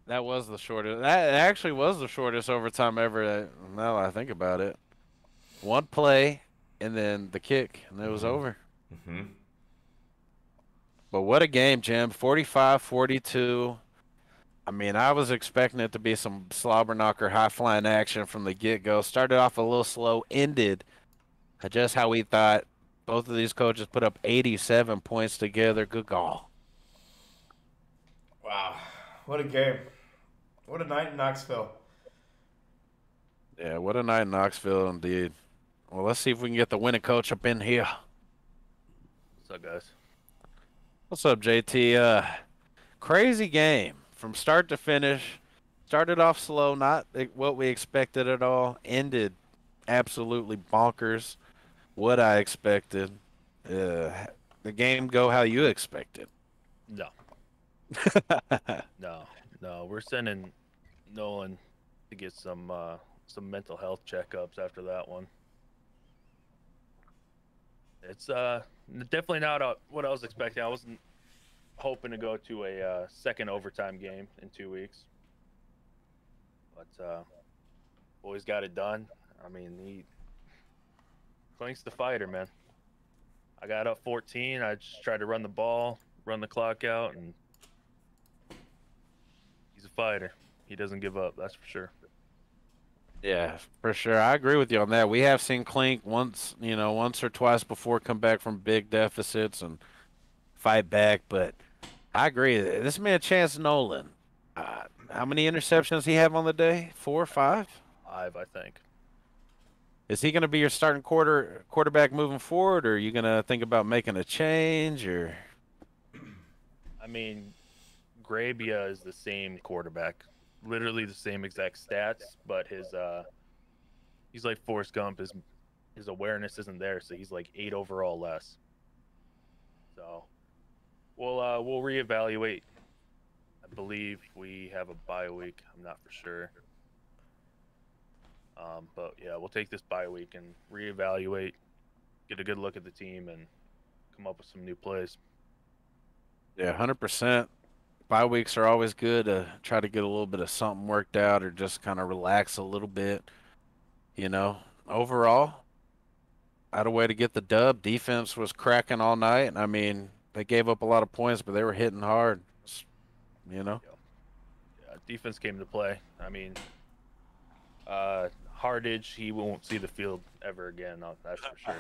That was the shortest. That actually was the shortest overtime ever. Now that I think about it, one play and then the kick, and it was over. But what a game, Jim. 45-42. I mean, I was expecting it to be some slobber knocker, high-flying action from the get-go. Started off a little slow, ended just how we thought. Both of these coaches put up 87 points together. Good call. Wow. What a game. What a night in Knoxville. Yeah, what a night in Knoxville, indeed. Well, let's see if we can get the winning coach up in here. What's up, guys? What's up, JT? Crazy game from start to finish. Started off slow, not what we expected at all. Ended absolutely bonkers. What I expected. The game go how you expected. No. No. We're sending Nolan to get some mental health checkups after that one. It's definitely not what I was expecting. I wasn't hoping to go to a second overtime game in 2 weeks, but boys got it done. I mean, Clink's the fighter, man. I got up 14. I just tried to run the ball, run the clock out, and he's a fighter. He doesn't give up, that's for sure. Yeah, for sure. I agree with you on that. We have seen Clink once or twice before come back from big deficits and fight back, but I agree. This man, Chance Nolan, how many interceptions does he have on the day? 4 or 5? 5, I think. Is he going to be your starting quarterback moving forward, or are you going to think about making a change? Or I mean, Grabia is the same quarterback, literally the same exact stats, but he's like Forrest Gump. His awareness isn't there, so he's like 8 overall less. So we'll reevaluate. I believe we have a bye week. I'm not for sure. But yeah, we'll take this bye week and reevaluate, get a good look at the team, and come up with some new plays. yeah, 100%. Bye weeks are always good to try to get a little bit of something worked out or just kind of relax a little bit. Overall, I had a way to get the dub. Defense was cracking all night. I mean, they gave up a lot of points, but they were hitting hard. Yeah, defense came to play. I mean, Hardage, he won't see the field ever again. That's for sure.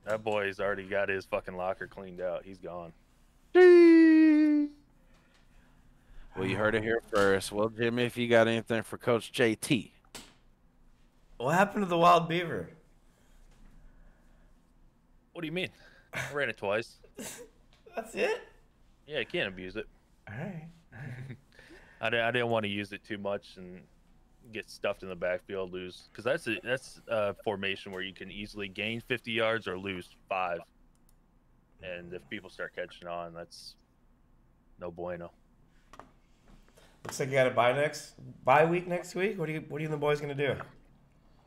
that boy's already got his fucking locker cleaned out. He's gone. Well, you heard it here first. Well, Jimmy, if you got anything for Coach JT. What happened to the wild beaver? What do you mean? I ran it twice. That's it? Yeah, you can't abuse it. All right. I didn't want to use it too much and get stuffed in the backfield, lose, because that's a formation where you can easily gain 50 yards or lose 5. And if people start catching on, that's no bueno. Looks like you got a bye week next week. What are you and the boys gonna do?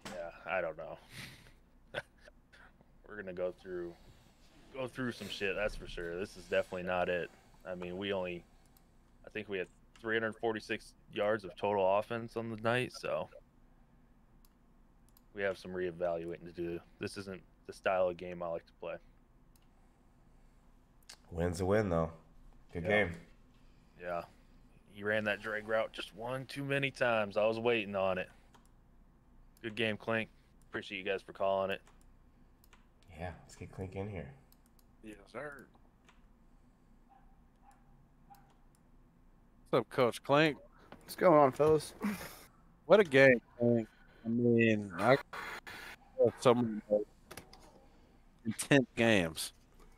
Yeah, I don't know. We're gonna go through some shit, that's for sure. This is definitely not it. I mean, I think we had 346 yards of total offense on the night, so we have some reevaluating to do. This isn't the style of game I like to play. Win's a win, though. Good game. Yeah. He ran that drag route just one too many times. I was waiting on it. Good game, Clink. Appreciate you guys for calling it. Yeah, let's get Clink in here. Yes, sir. What's up, Coach Clink? What's going on, fellas? What a game, Clink. I mean, I some intense games.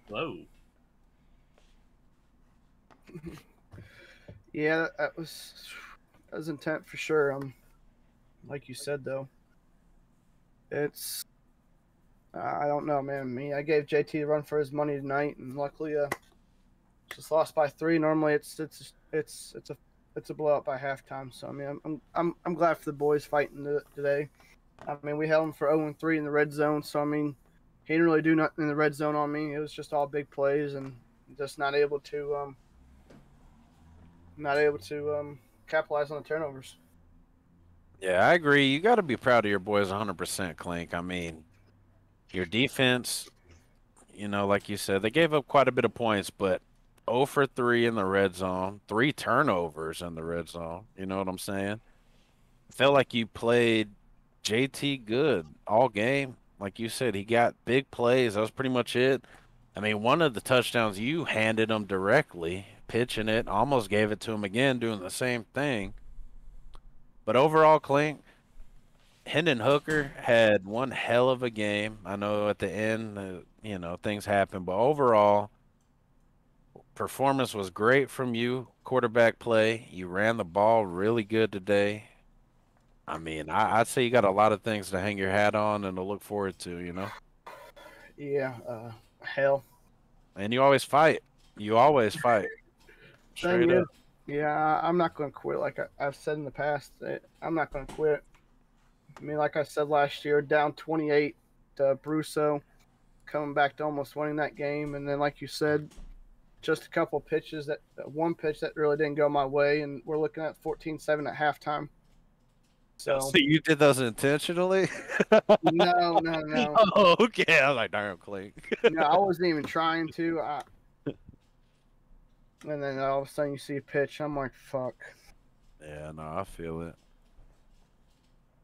Whoa. Yeah, that was intent for sure. Like you said though, it's I don't know, man. I gave JT a run for his money tonight, and luckily, just lost by 3. Normally, it's a blowout by halftime. So I mean, I'm glad for the boys fighting today. I mean, we held him for 0-3 in the red zone. So I mean, he didn't really do nothing in the red zone on me. It was just all big plays and just not able to capitalize on the turnovers. Yeah, I agree. You got to be proud of your boys 100%, Clink. I mean, your defense, like you said, they gave up quite a bit of points, but 0 for 3 in the red zone, 3 turnovers in the red zone. You know what I'm saying? I felt like you played JT good all game. Like you said, he got big plays. That was pretty much it. I mean, one of the touchdowns you handed him directly, pitching it, almost gave it to him again, doing the same thing. But overall, Clink, Hendon Hooker had one hell of a game. I know at the end, things happen, but overall, performance was great from you. Quarterback play, you ran the ball really good today. I mean, I'd say you got a lot of things to hang your hat on and to look forward to. Yeah, hell. And you always fight. You always fight. Straight up. Yeah, I'm not going to quit. Like I've said in the past, I'm not going to quit. I mean, like I said last year, down 28 to Brusso, coming back to almost winning that game. And then, like you said, just a couple of pitches, one pitch that really didn't go my way. And we're looking at 14-7 at halftime. So you did those intentionally? No. Oh, okay. I was like, darn, Clink. No, I wasn't even trying to. And then all of a sudden you see a pitch. I'm like, fuck. Yeah, no, I feel it.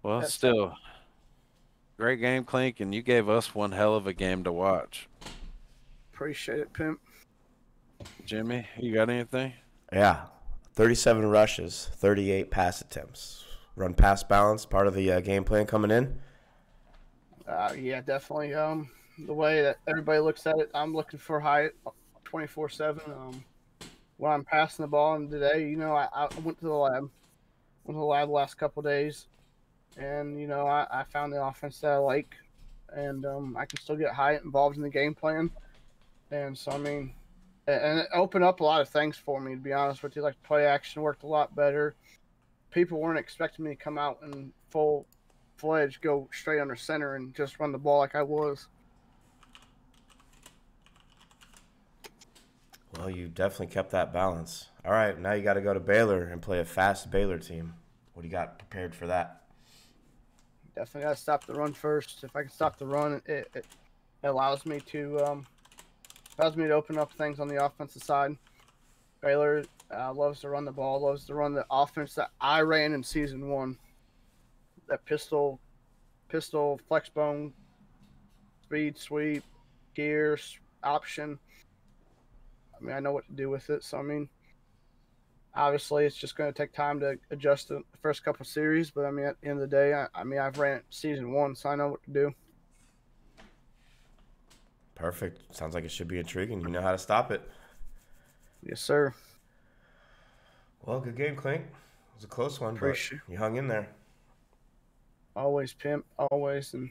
Well, still, great game, Clink, and you gave us one hell of a game to watch. Appreciate it, Pimp. Jimmy, you got anything? Yeah, 37 rushes, 38 pass attempts. Run pass balance, part of the game plan coming in? Yeah, definitely. The way that everybody looks at it, I'm looking for high 24/7. When I'm passing the ball, and today, I went to the lab. Went to the lab the last couple of days, and I found the offense that I like, and I can still get Hyatt involved in the game plan. And so, I mean, and it opened up a lot of things for me, to be honest with you. Like, play action worked a lot better. People weren't expecting me to come out and full-fledged go straight under center and just run the ball like I was. Well, you definitely kept that balance. All right, now you got to go to Baylor and play a fast Baylor team. What do you got prepared for that? Definitely got to stop the run first. If I can stop the run, it allows me to open up things on the offensive side. Baylor loves to run the ball, loves to run the offense that I ran in season 1. That pistol, flex bone, speed, sweep, gears, option. I mean, I know what to do with it. So, I mean, obviously it's just going to take time to adjust the first couple series. But, I mean, at the end of the day, I've ran it season 1, so I know what to do. Perfect. Sounds like it should be intriguing. You know how to stop it. Yes, sir. Well, good game, Clink. It was a close one, but Appreciate you hung in there. Always, Pimp. Always. And